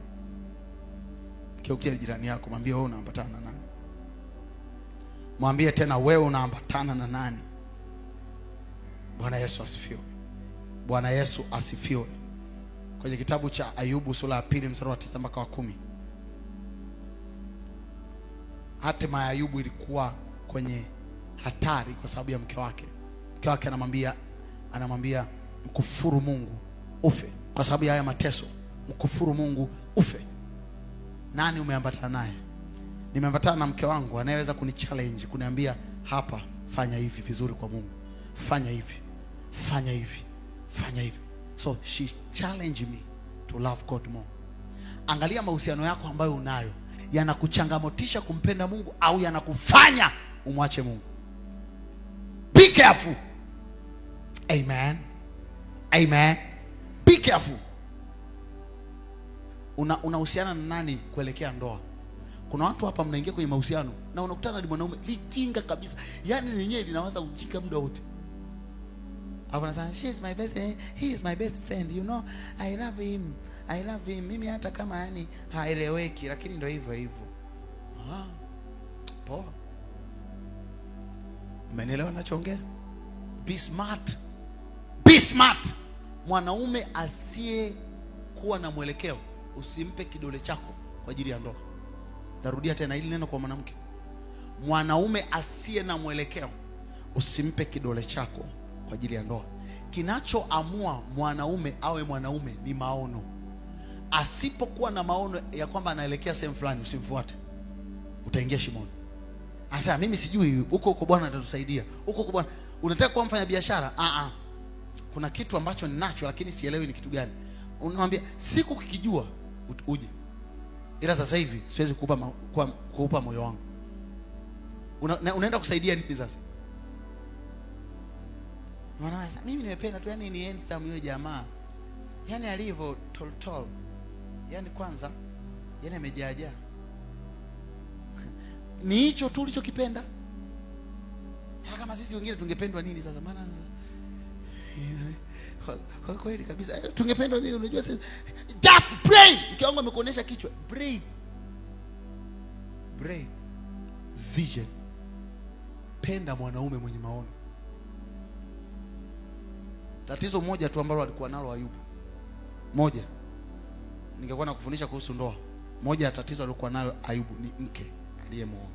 Kiukia jirani yako, mwambie wewe unaambatana na nani. Mwambie tena wewe unaambatana na nani. Bwana Yesu asifiwe. Bwana Yesu asifiwe. Kwenye kitabu cha Ayubu sura ya 2 mstari wa 9 mpaka wa 10. Hatima ya Ayubu ilikuwa kwenye hatari kwa sababu ya mke wake. Mke wake anamwambia mkufuru Mungu ufe. Kwa sababu ya haya mateso, mkufuru Mungu ufe. Nani umeambatana naye? Nimeambatana na mke wangu anayeweza kunichallenge, kuniambia hapa fanya hivi vizuri kwa Mungu. Fanya hivi. Fanya hivi. Fanya hivi. So she challenged me to love God more. Angalia mahusiano yako ambayo unayo, yanakuchangamotisha kumpenda Mungu au yanakufanya umwache Mungu? Be careful. Amen. Amen. Be careful. Unahusiana na nani kuelekea ndoa? Kuna watu hapa mnaingia kwenye mahusiano na unakutana na mwanaume lijinga kabisa. Yaani lenyewe linawaza ujinga muda wote. Hapo nasema she is my best, he is my best friend, you know, I love him. I love him. Mimi hata kama yani haeleweki lakini ndio hivyo hivyo. Poa. Mmenielewa ninachoongea? Be smart. Be smart. Mwanaume asiye kuwa na mwelekeo, usimpe kidole chako kwa ajili ya ndoa. Tarudia tena hili neno kwa mwanamke. Mwanaume asiye na mwelekeo, usimpe kidole chako kwa ajili ya ndoa. Kinachoamua mwanaume awe mwanaume ni maono. Asipokuwa na maono ya kwamba anaelekea sehemu fulani, usimfuate. Utaingia shimoni. Anasema mimi sijui, huko Bwana atatusaidia. Huko Bwana. Unataka kuwa mfanya biashara? Kuna kitu ambacho ninacho lakini sielewi ni kitu gani. Unamwambia siku kikijua uje. Ila sasa hivi siwezi kuupa moyo wangu. Unaenda kusaidia nini sasa? Wanaweza mimi nimependa tu, yani ni handsome yule jamaa. Yani alivyo tall. Yani kwanza yani amejaja. Ni hicho tu ulichokipenda. Kama sisi wengine tungependwa nini sasa? Maana kwa kweli kabisa tungependwa nini? Unajua sasa just brain. Mke wangu amekuonesha kichwa. Brain. Vision. Penda mwanaume mwenye maono. Tatizo moja tu ambalo alikuwa nalo Ayubu. Moja. Ningekuwa nakufundisha kuhusu ndoa. Moja ya tatizo alikuwa nalo Ayubu ni mke aliyemuoa.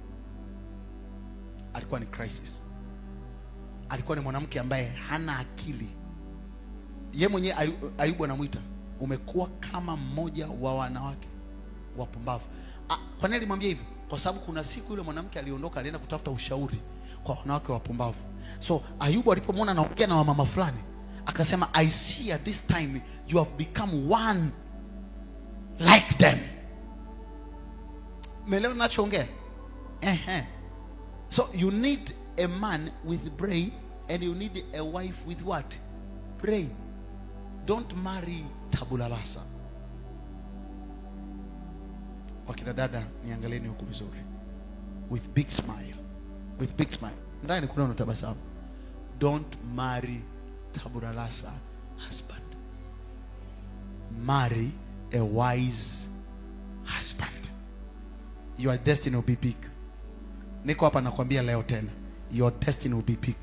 Alikuwa ni crisis. Alikuwa ni mwanamke ambaye hana akili. Yeye mwenyewe Ayubu anamuita, umekuwa kama mmoja wa wanawake wapumbavu. Kwa nini alimwambia hivyo? Kwa sababu kuna siku yule mwanamke aliondoka, alienda kutafuta ushauri kwa wanawake wapumbavu. So Ayubu alipomwona anaongea na mama fulani, akasema I see at this time you have become one like them. Umeelewa ninachoongea? So you need a man with brain and you need a wife with what? Brain. Don't marry tabula rasa. Wakina dada niangalieni huku vizuri. With big smile. With big smile. Ndani kuna unatabasamu. Don't marry tabula rasa husband. Marry a wise husband. Your destiny will be big. Niko hapa nakwambia leo tena, your destiny will be big.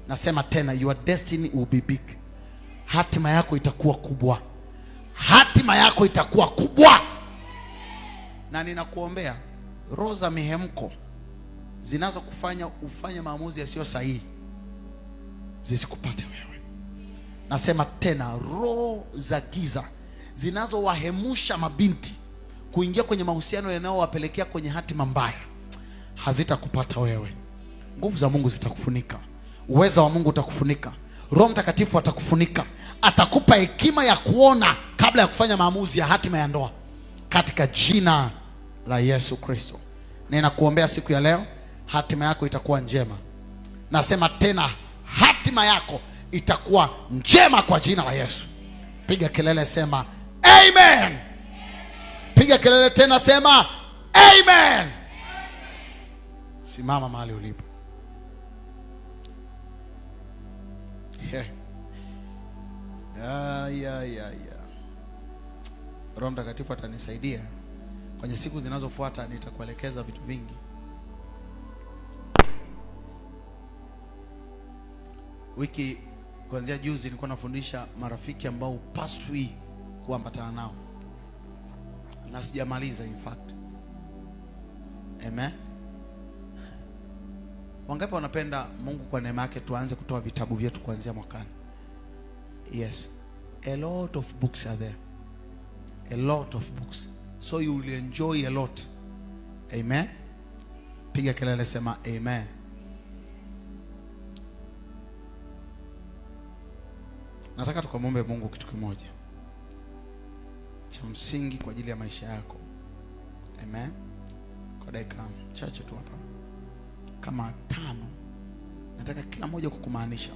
Nasema tena, your destiny will be big. Hatima yako itakuwa kubwa. Hatima yako itakuwa kubwa. Na ninakuombea roho za mihemko zinazokufanya ufanye maamuzi yasiyo sahihi zisikupate wewe. Nasema tena, roho za giza zinazowahemusha mabinti kuingia kwenye mahusiano yanayowapelekea kwenye hatima mbaya hazitakupata wewe. Nguvu za Mungu zitakufunika, uweza wa Mungu utakufunika, Roho Mtakatifu atakufunika, atakupa hekima ya kuona kabla ya kufanya maamuzi ya hatima ya ndoa, katika jina la Yesu Kristo. Ninakuombea siku ya leo, hatima yako itakuwa njema. Nasema tena, hatima yako itakuwa njema kwa jina la Yesu. Piga kelele, sema amen. Piga kelele tena, sema amen. Simama mahali ulipo. Roho Mtakatifu atanisaidia kwenye siku zinazofuata, nitakuelekeza vitu vingi. Wiki kuanzia juzi nilikuwa nafundisha marafiki ambao upaswi kuambatana nao, na sijamaliza in fact. Amen. Wangapi wanapenda Mungu kwa neema yake tuanze kutoa vitabu vyetu kuanzia mwakani? Yes. A lot of books are there. A lot of books. So you will enjoy a lot. Amen. Piga kelele, sema amen. Nataka tukamwombe Mungu kitu kimoja cha msingi kwa ajili ya maisha yako. Amen. Kwa dakika chache tu hapa, kama 5, nataka kila mmoja kukumaanisha,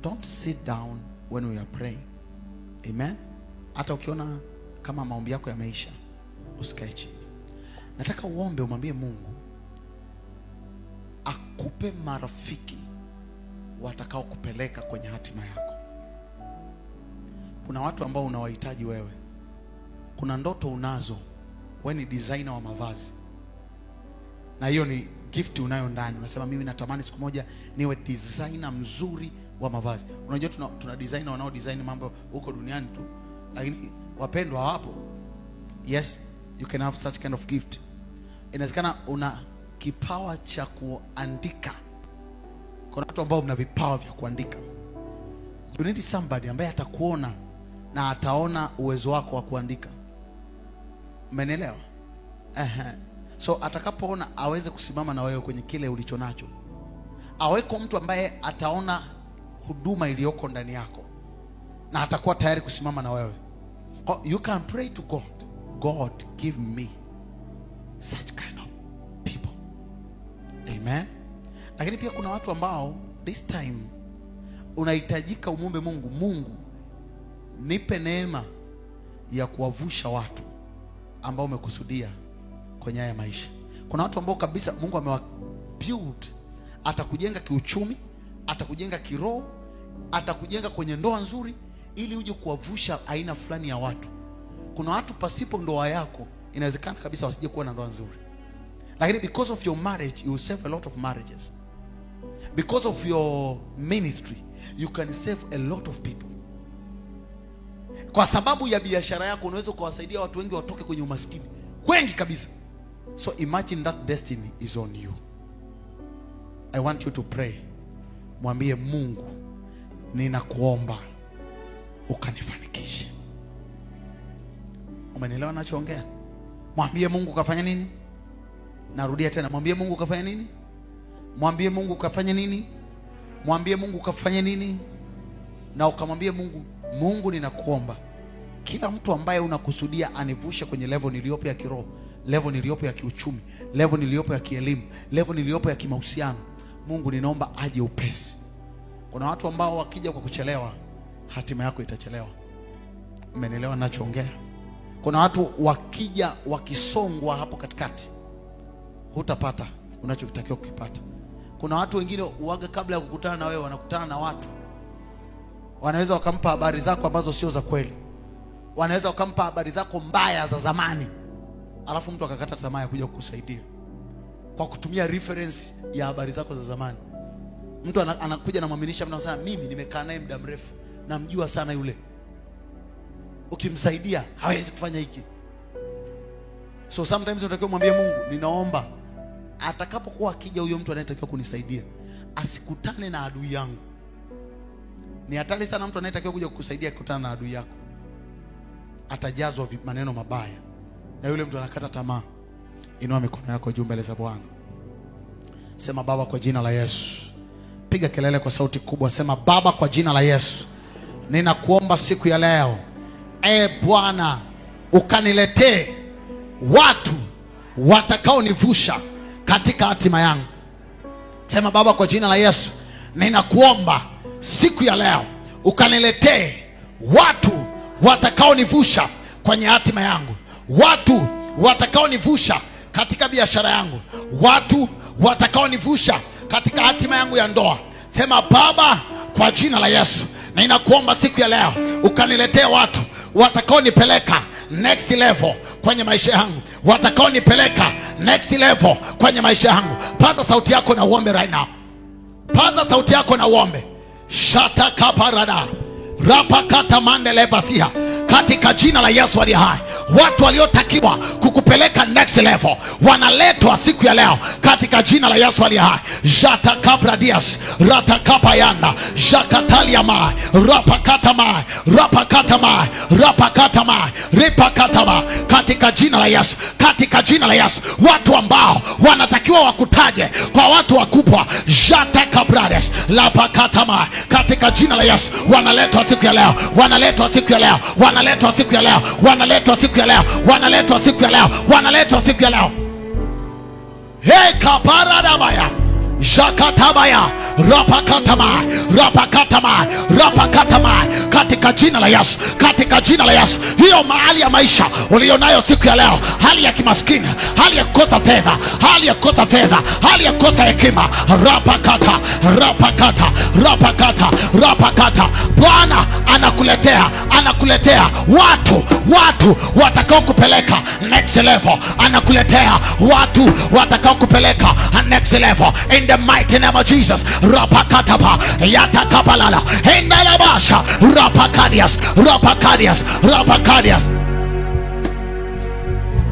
don't sit down when we are praying. Amen. Hata ukiona kama maombi yako yameisha, usikae chini. Nataka uombe, umwambie Mungu akupe marafiki watakao kupeleka kwenye hatima yako. Kuna watu ambao unawahitaji wewe. Kuna ndoto unazo, wewe ni designer wa mavazi, na hiyo ni gift unayo ndani. Unasema mimi natamani siku moja niwe designer mzuri wa mavazi. Unajua tuna designer wanao design mambo huko duniani tu, lakini wapendwa hawapo. Yes, you can have such kind of gift. Inawezekana una kipawa cha kuandika. Kuna watu ambao mna vipawa vya kuandika. You need somebody ambaye atakuona na ataona uwezo wako wa kuandika. Umenielewa? So atakapoona aweze kusimama na wewe kwenye kile ulicho nacho. Aweko mtu ambaye ataona huduma iliyoko ndani yako na atakuwa tayari kusimama na wewe. Oh, you can pray to God. God, give me such kind of people. Amen. Lakini pia kuna watu ambao this time unahitajika umwombe Mungu, Mungu nipe neema ya kuwavusha watu ambao umekusudia kwenye haya maisha. Kuna watu ambao kabisa Mungu amewabuild, atakujenga kiuchumi, atakujenga kiroho, atakujenga kwenye ndoa nzuri ili uje kuwavusha aina fulani ya watu. Kuna watu pasipo ndoa yako inawezekana kabisa wasije kuwa na ndoa nzuri, lakini because of your marriage you will save a lot of marriages. Because of your ministry you can save a lot of people. Kwa sababu ya biashara yako unaweza kuwasaidia watu wengi watoke kwenye umaskini, wengi kabisa. So imagine that destiny is on you. I want you to pray. Mwambie Mungu, ninakuomba ukanifanikishe. Umenielewa ninachoongea? Mwambie Mungu kafanya nini? Narudia tena, mwambie Mungu kafanya nini? Mwambie Mungu kafanya nini? Mwambie Mungu kafanya nini? Na ukamwambie Mungu, Mungu ninakuomba kila mtu ambaye unakusudia anivushe kwenye level niliyopo ya kiroho, level niliyopo ya kiuchumi, level niliyopo ya kielimu, level niliyopo ya kimahusiano, Mungu ninaomba aje upesi. Kuna watu ambao wakija kwa kuchelewa, hatima yako itachelewa. Umenielewa ninachoongea? Kuna watu wakija wakisongwa hapo katikati, hutapata unachotakiwa kukipata. Kuna watu wengine uaga kabla ya kukutana na wewe wanakutana na watu wanaweza wakampa habari zako ambazo sio za kweli. Wanaweza wakampa habari zako mbaya za zamani, alafu mtu akakata tamaa ya kuja kukusaidia kwa kutumia reference ya habari zako za zamani. Mtu anakuja na mwaminisha, mtu anasema mimi nimekaa naye muda mrefu, namjua sana yule, ukimsaidia hawezi kufanya hiki. So sometimes unatakiwa mwambie Mungu, ninaomba atakapokuwa akija huyo mtu anayetakiwa kunisaidia asikutane na adui yangu. Ni hatari sana mtu anayetakiwa kuja kukusaidia kukutana na adui yako. Atajazwa maneno mabaya na yule mtu anakata tamaa. Inua mikono yako juu mbele za Bwana. Sema, Baba, kwa jina la Yesu. Piga kelele kwa sauti kubwa, sema, Baba, kwa jina la Yesu, ninakuomba siku ya leo, Bwana, ukaniletee watu watakaonivusha katika hatima yangu. Sema, Baba, kwa jina la Yesu, ninakuomba siku ya leo ukaniletee watu watakaonivusha kwenye hatima yangu, watu watakaonivusha katika biashara yangu, watu watakaonivusha katika hatima yangu ya ndoa. Sema, Baba, kwa jina la Yesu, ninakuomba siku ya leo ukaniletee watu watakaonipeleka next level kwenye maisha yangu, watakaonipeleka next level kwenye maisha yangu. Paza sauti yako na uombe right now. Paza sauti yako na uombe. Shata kaparada rapakata mandele basia. Katika jina la Yesu aliye hai, watu waliotakiwa kukupeleka next level wanaletwa siku ya leo katika jina la Yesu aliye hai. Jata kabradias ratakapa yanda jakatalia mai rapakata mai rapakata mai rapakata mai ripakata mai, katika jina la Yesu, katika jina la Yesu. Watu ambao wanatakiwa wakutaje kwa watu wakubwa, jata kabradias lapakata mai, katika jina la Yesu wanaletwa siku ya leo, wanaletwa siku ya leo, wanaletwa siku ya leo, wanaletwa siku ya leo, wanaletwa siku ya leo, wanaletwa siku ya leo. Hey kaparadabaya jakatabaya rapakatama rapakatama rapakatama, katika jina la Yesu, katika jina la Yesu. Hiyo mahali ya maisha ulionayo siku ya leo, hali ya kimaskini, hali ya kukosa fedha, hali ya kukosa fedha, hali ya kukosa hekima, rapakata rapakata rapakata rapakata, Bwana anakuletea watu watakao kupeleka next level, anakuletea watu watakao kupeleka next level in the mighty name of Jesus. Rapakataba yatakapalala endalabasha rapakadias rapakadias rapakadias.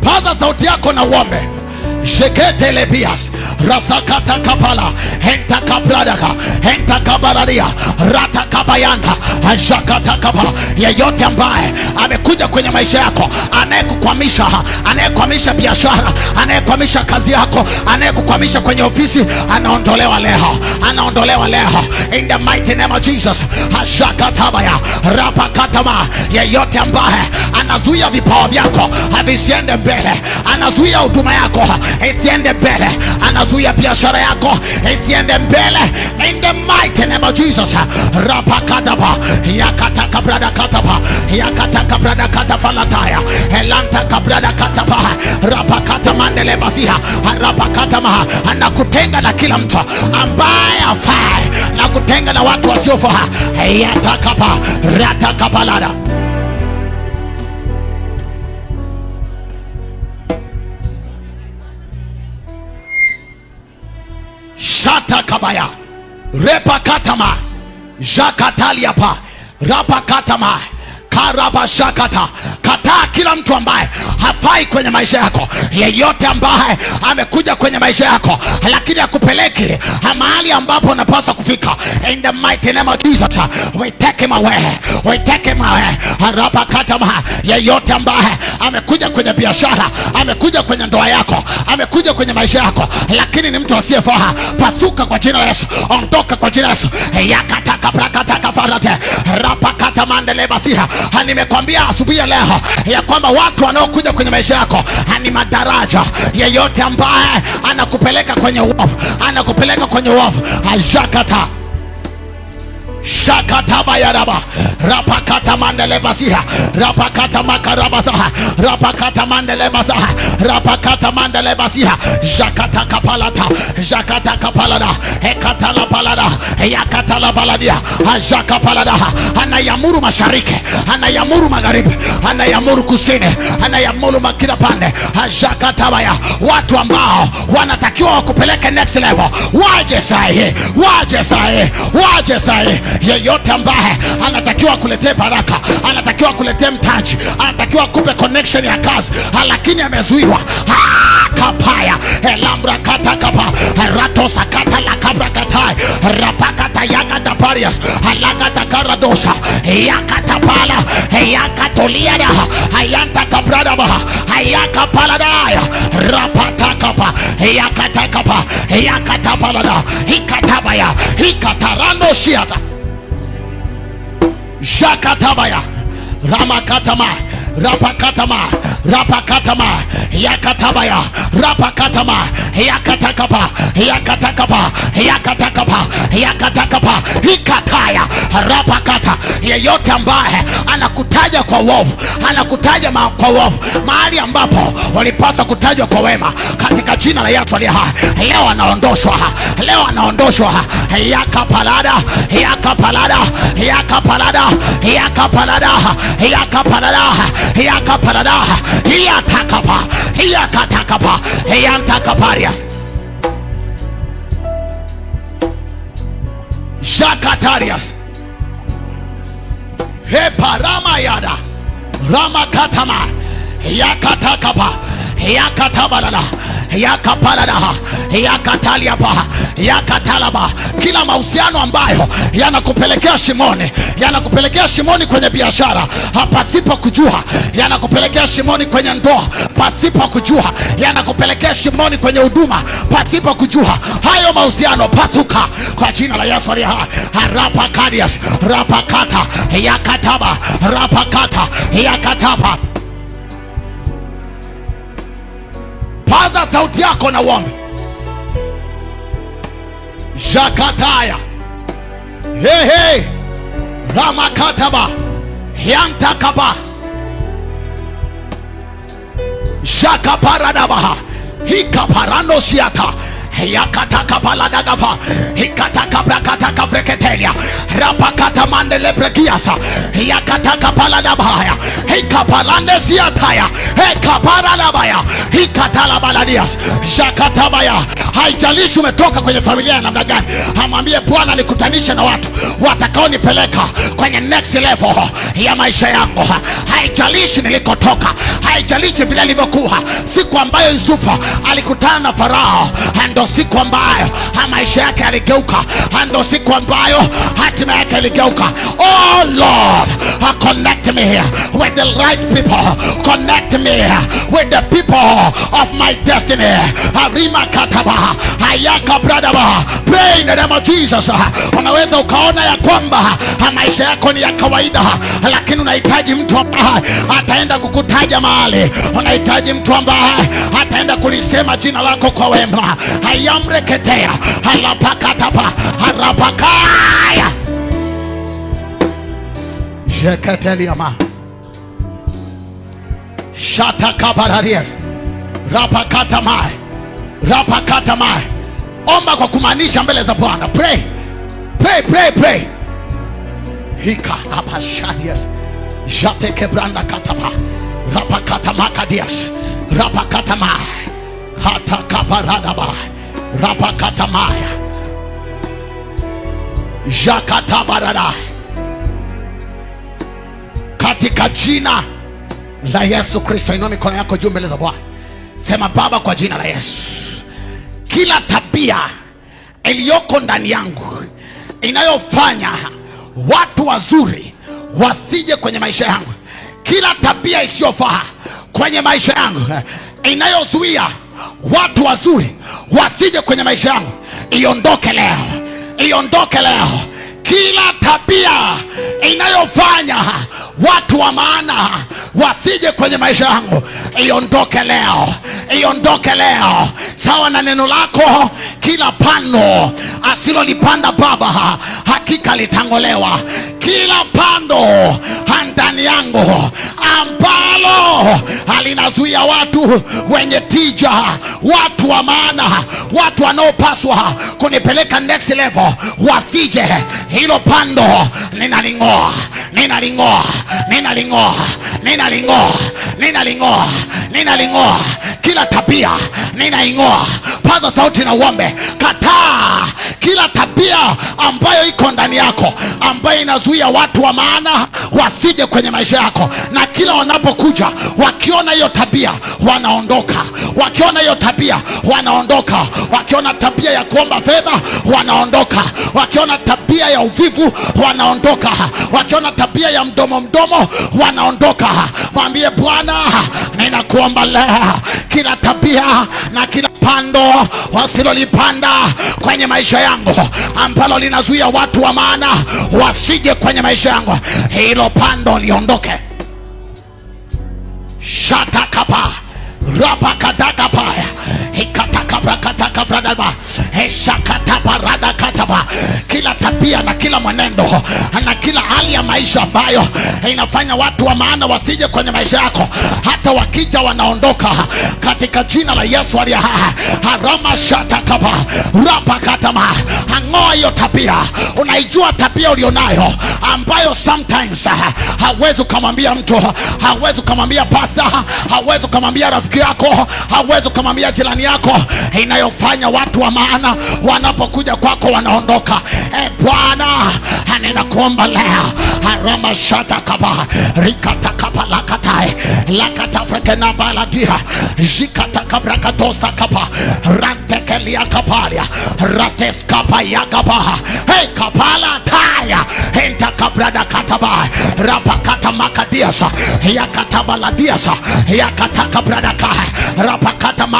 Paza sauti yako na uombe. Jekete lebias rasakata kapala henta kabradaka henta kabalaria rata kabayanda ajakata kapala. Yeyote ambaye amekuja kwenye maisha yako, anayekwamisha biashara, anayekwamisha kazi yako, anayekukwamisha kwenye ofisi, anaondolewa leo, anaondolewa leo in the mighty name of Jesus. Ashakatabaya rapakatama. Yeyote ambaye anazuia vipawa vyako havisiende mbele, anazuia huduma yako isiende mbele, anazuia biashara yako isiende mbele in the mighty name of Jesus. Rapakataba yakataka brada kataba yakataka brada katafalataya elanta kabrada kataba rapakata mandele basiha rapakata maha. Anakutenga na kila mtu ambaye afai, na kutenga na watu wasiofaa. Yatakapa ratakapalada. Shata kabaya repakatama jakataliapa rapakatama karabashakata. Kataa kila mtu ambaye hafai kwenye maisha yako. Yeyote ambaye amekuja kwenye maisha yako lakini akupeleki mahali ambapo unapaswa kufika, in the mighty name of Jesus, we take him away, we take him away. Harapakatama. Yeyote ambaye amekuja kwenye biashara, amekuja kwenye ndoa yako, amekuja kwenye maisha yako lakini ni mtu asiyefaa, pasuka kwa jina la Yesu, ondoka kwa jina la Yesu. Yakataka prakataka farate rapakata mandele basiha. Nimekwambia asubuhi ya leo ya kwamba watu wanaokuja kwenye maisha yako ni madaraja. Yeyote ambaye anakupeleka kwenye uovu, anakupeleka kwenye uovu, ajakata shakata bayaraba rapakata mandele basiha rapakata makarabasaha rapakata mandele basaha rapakata mandele basiha jakata kapalata jakata kapalada hekata la palada yakatala baladia ajaka paladaha. Anayamuru mashariki, anayamuru magharibi, anayamuru kusini, anayamuru makila pande. Ajaka tabaya, watu ambao wanatakiwa wakupeleke next level waje sahi, waje sahi, waje sahi. Yeyote ambaye anatakiwa kuletea baraka, anatakiwa kuletea mtaji, anatakiwa kupe connection ya kazi, lakini amezuiwa, kapaya elambra kata kapa rato sakata la kabra katai rapakata yaga daparias alaga dakara dosha yakata pala yakatolia da ayanta kabrada ba ayaka paladaya rapata kapa yakata kapa yakata palada hikatabaya hikatarando shiata shakatabaya ramakatama rapakatama rapakatama yakatabaya rapakatama yakatakapa yakatakapa yakatakapa yakatakapa hikataya rapakata. Yeyote ambaye anakutaja kwa uovu, anakutaja kwa uovu mahali ambapo walipaswa kutajwa kwa wema, katika jina la Yesu aliye hai, leo anaondoshwa, leo anaondoshwa. Yakapalada yakapalada yakapalada yakapalada yakapalada yakapalada yatakapa yakatakapa yantakaparias Jakatarias Heparama yada Ramakatama Yakatakapa Yakatabalada Yakapalada Yakataliapa Yakatalaba. Kila mahusiano ambayo yanakupelekea shimoni, yanakupelekea shimoni kwenye biashara pasipo kujua, yanakupelekea shimoni kwenye ndoa pasipo kujua, yanakupelekea shimoni kwenye huduma pasipo kujua, hayo mahusiano pasuka kwa jina la Yesu aliye hai. Rapakadias rapakata yakataba rapakata yakataba. Paza sauti yako na uombe. Jakataya hey ramakataba yantakaba jakaparadabaha hikaparando siata yakatakapaladagava hikatakabrakatakavreketelia rapakata mandelebrekiasa yakatakapaladabaya hikapalande siataya hikaparadabaya hikatalabaladias jakatabaya. Haijalishi umetoka kwenye familia ya namna gani, amwambie Bwana nikutanisha na watu watakaonipeleka kwenye next level ya maisha yangu. Haijalishi nilikotoka, haijalishi vile nilivyokuwa. Siku ambayo Yusufu alikutana na Farao, ndo siku ambayo maisha yake yaligeuka, ndo siku ambayo hatima yake iligeuka. Oh Lord, connect me here with the right people, connect me here with the people of my destiny. Arima kataba ayaka bradaba. Pray in the name of Jesus. Unaweza ukaona ya kwamba maisha yako ni ya kawaida, lakini unahitaji mtu ambaye ataenda kukutaja mahali, unahitaji mtu ambaye ataenda kulisema jina lako kwa wema. Ayamreketea halapakatapa harapakaya jekateliama shatakabararias rapakatamai rapakatamai. Omba kwa kumaanisha mbele za Bwana. Pray pray pray pray. Hika apashadias jatekebranda katapa rapakatamakadias rapakatamai hata kabaradaba rapakatamaya jakatabarada. Katika jina la Yesu Kristo, inua mikono yako juu mbele za Bwana. Sema, Baba, kwa jina la Yesu, kila tabia iliyoko ndani yangu inayofanya watu wazuri wasije kwenye maisha yangu, kila tabia isiyofaa kwenye maisha yangu inayozuia watu wazuri wasije kwenye maisha yangu, iondoke leo, iondoke leo. Kila tabia inayofanya watu wa maana wasije kwenye maisha yangu, iondoke leo, iondoke leo. Sawa na neno lako, kila pando asilolipanda Baba hakika litangolewa. Kila pando ndani yangu ambalo halinazuia watu wenye tija, watu wa maana, watu wanaopaswa kunipeleka next level wasije. Hilo pando ninaling'oa, ninaling'oa, ninaling'oa, ninaling'oa, ninaling'oa, ninaling'oa. Kila tabia ninaing'oa. Paza sauti na uombe. Kataa kila tabia ambayo iko ndani yako, ambayo inazuia watu wa maana wasije kwenye maisha yako, na kila wanapokuja wakiona hiyo tabia wanaondoka, wakiona hiyo tabia wanaondoka, wakiona tabia ya kuomba fedha wanaondoka, wakiona tabia ya uvivu wanaondoka, wakiona tabia ya mdomo wanaondoka. Mwambie Bwana, ninakuomba leo, kila tabia na kila pando wasilolipanda kwenye maisha yangu ambalo linazuia watu wa maana wasije kwenye maisha yangu, hilo pando liondoke. Shatakapa rapakadakapa hikatakabrakatakavradaба heshakatabaradakataba. Kila tabia na kila mwenendo na kila hali ya maisha ambayo inafanya watu wa maana wasije kwenye maisha yako, hata wakija wanaondoka katika jina la Yesu aliye hai. Harama shatakaba rapakatama. Ang'oa hiyo tabia. Unaijua tabia ulionayo ambayo sometimes hauwezi kumwambia mtu, hauwezi kumwambia pastor, hauwezi kumwambia rafiki yako, hauwezi kumwambia jirani yako, inayofanya watu wa maana wanapokuja kwako wanaondoka. Bwana, ninakuomba leo, harama shatakaba rikatakaba lakatai lakatafrekena baladia jikatakabrakatosa kapa rantekelia kapalia rateskapa yakaba kapala taya entakabrada kataba rapakata makadiasa yakatabaladiasa yakatakabrada kai rapakata ma.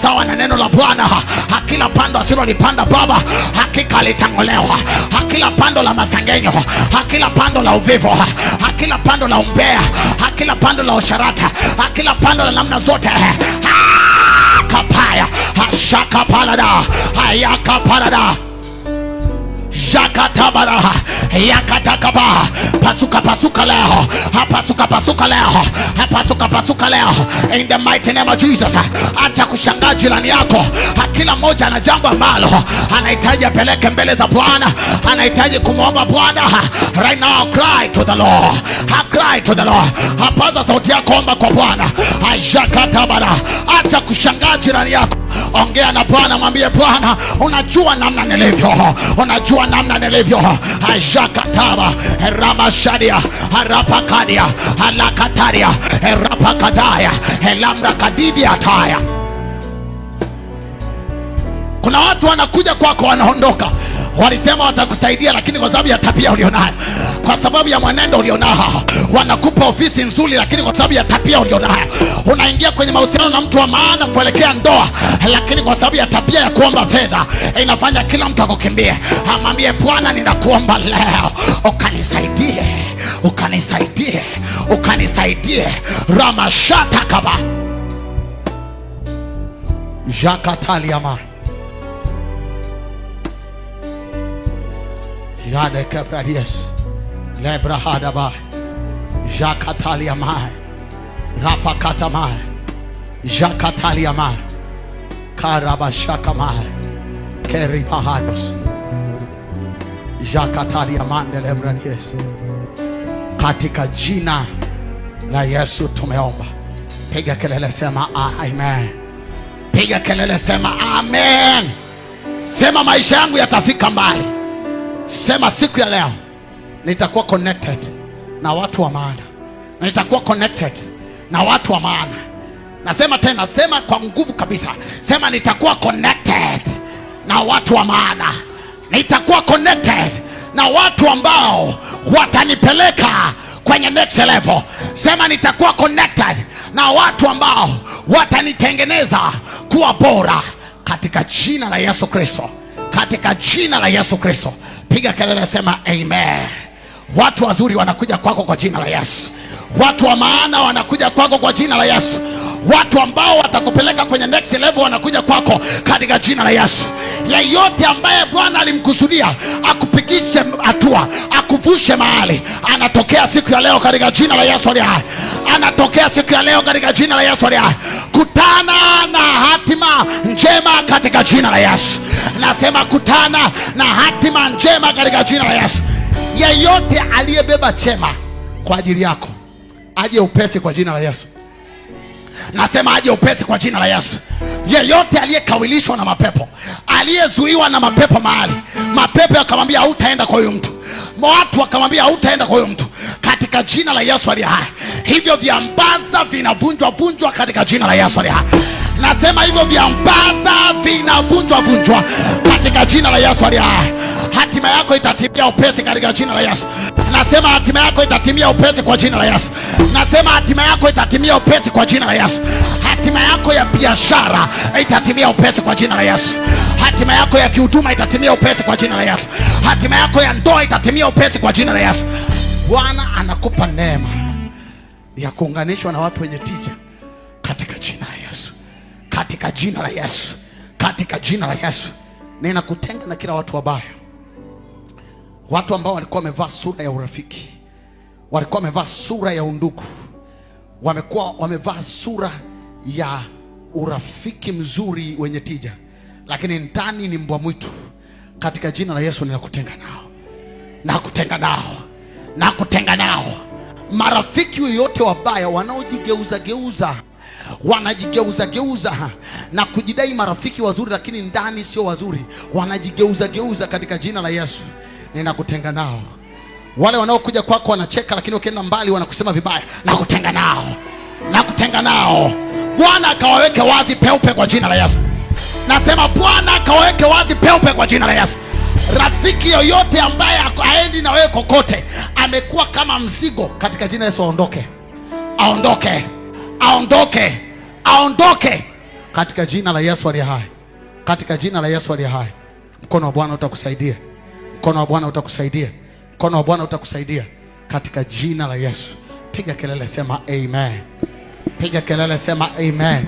Sawa na neno la Bwana, hakila pando asilolipanda Baba hakika litangolewa. Hakila pando la masengenyo, hakila pando la uvivu, hakila pando la umbea, hakila pando la usharata, hakila pando la namna zote kapaya hashaka palada hayaka palada Jakatabara yakatakaba. Pasuka pasuka leo, hapasuka pasuka leo, hapasuka pasuka leo, in the mighty name of Jesus. Acha kushangaa jirani yako. Kila mmoja ana jambo ambalo anahitaji apeleke mbele za Bwana, anahitaji kumwomba Bwana. Right now cry to the Lord, cry to the Lord. Hapaza sauti yako, omba kwa Bwana. Jakatabara. Acha kushangaa jirani yako, ongea na Bwana, mwambie Bwana, unajua namna nilivyo, unajua namna nilivyo. Ajakataba ramashadia harapakadia halakataria rapakadaya helamrakadidi ataya. Kuna watu wanakuja kwako wanaondoka. Walisema watakusaidia, lakini kwa sababu ya tabia ulionayo, kwa sababu ya mwenendo ulionao, wanakupa ofisi nzuri, lakini kwa sababu ya tabia ulionayo, unaingia kwenye mahusiano na mtu wa maana kuelekea ndoa, lakini kwa sababu ya tabia ya kuomba fedha inafanya kila mtu akukimbie. Amwambie Bwana, ninakuomba leo ukanisaidie, ukanisaidie, ukanisaidie. Ramashata kaba jakataliama Jade kebradies lebrahadaba jakataliamai rapakatamai jakataliamai karabashakamai keripahados jakataliamande lebradies. Katika jina la Yesu tumeomba. Piga kelele, sema amen. Piga kelele, sema amen. Sema maisha yangu yatafika mbali. Sema siku ya leo nitakuwa connected na watu wa maana, nitakuwa connected na watu wa maana. Nasema tena, sema kwa nguvu kabisa, sema nitakuwa connected na watu wa maana, nitakuwa connected na watu ambao watanipeleka kwenye next level. Sema nitakuwa connected na watu ambao watanitengeneza kuwa bora, katika jina la Yesu Kristo, katika jina la Yesu Kristo. Piga kelele, sema amen. Watu wazuri wanakuja kwako kwa jina la Yesu. Watu wa maana wanakuja kwako kwa jina la Yesu. Watu ambao watakupeleka kwenye next level wanakuja kwako katika jina la Yesu. Yeyote ambaye Bwana alimkusudia akupigishe hatua, akuvushe mahali. Anatokea siku ya leo katika jina la Yesu aliye hai. Anatokea siku ya leo katika jina la Yesu aliye hai. Kutana na hatima njema katika jina la Yesu. Nasema kutana na hatima njema katika jina la Yesu. Yeyote aliyebeba chema kwa ajili yako aje upesi kwa jina la Yesu. Nasema aje upesi kwa jina la Yesu. Yeyote aliyekawilishwa na mapepo, aliyezuiwa na mapepo mahali, mapepo yakamwambia hautaenda kwa huyo mtu, watu wakamwambia hautaenda kwa huyo mtu, katika jina la Yesu aliye hai, hivyo viambaza vinavunjwa katika jina la Yesu aliye hai. Nasema hivyo viambaza vinavunjwa katika jina la Yesu aliye hai. Hatima yako itatimia upesi katika jina la Yesu. Nasema hatima yako itatimia upesi kwa jina la Yesu. Nasema hatima yako itatimia upesi kwa jina la Yesu. Hatima yako ya biashara itatimia upesi kwa jina la Yesu. Hatima yako ya kihuduma itatimia upesi kwa jina la Yesu. Hatima yako ya ndoa itatimia upesi kwa jina la Yesu. Bwana anakupa neema ya kuunganishwa na watu wenye tija katika jina la Yesu. Katika jina la Yesu. Katika jina la Yesu. Ninakutenga na kila watu wabaya. Watu ambao walikuwa wamevaa sura ya urafiki, walikuwa wamevaa sura ya undugu, wamevaa sura ya urafiki mzuri wenye tija, lakini ndani ni mbwa mwitu. Katika jina la Yesu ninakutenga nao. Nakutenga nao. Nakutenga nao. Marafiki yoyote wabaya wanajigeuza na kujidai marafiki wazuri, lakini ndani sio wazuri, wanajigeuza katika jina la Yesu. Ninakutenga nao. Wale wanaokuja kwako wanacheka, lakini ukienda mbali wanakusema vibaya, nakutenga nao. Nakutenga nao. Bwana akawaweke wazi peupe kwa jina la Yesu. Nasema Bwana akawaweke wazi peupe kwa jina la Yesu. Rafiki yoyote ambaye haendi na wewe kokote, amekuwa kama mzigo, katika jina la Yesu aondoke. Aondoke. Aondoke. Aondoke katika jina la Yesu aliye hai. Katika jina la Yesu aliye hai. Mkono wa Bwana utakusaidia. Mkono wa Bwana utakusaidia. Mkono wa Bwana utakusaidia katika jina la Yesu. Piga kelele, sema amen. Piga kelele, sema amen.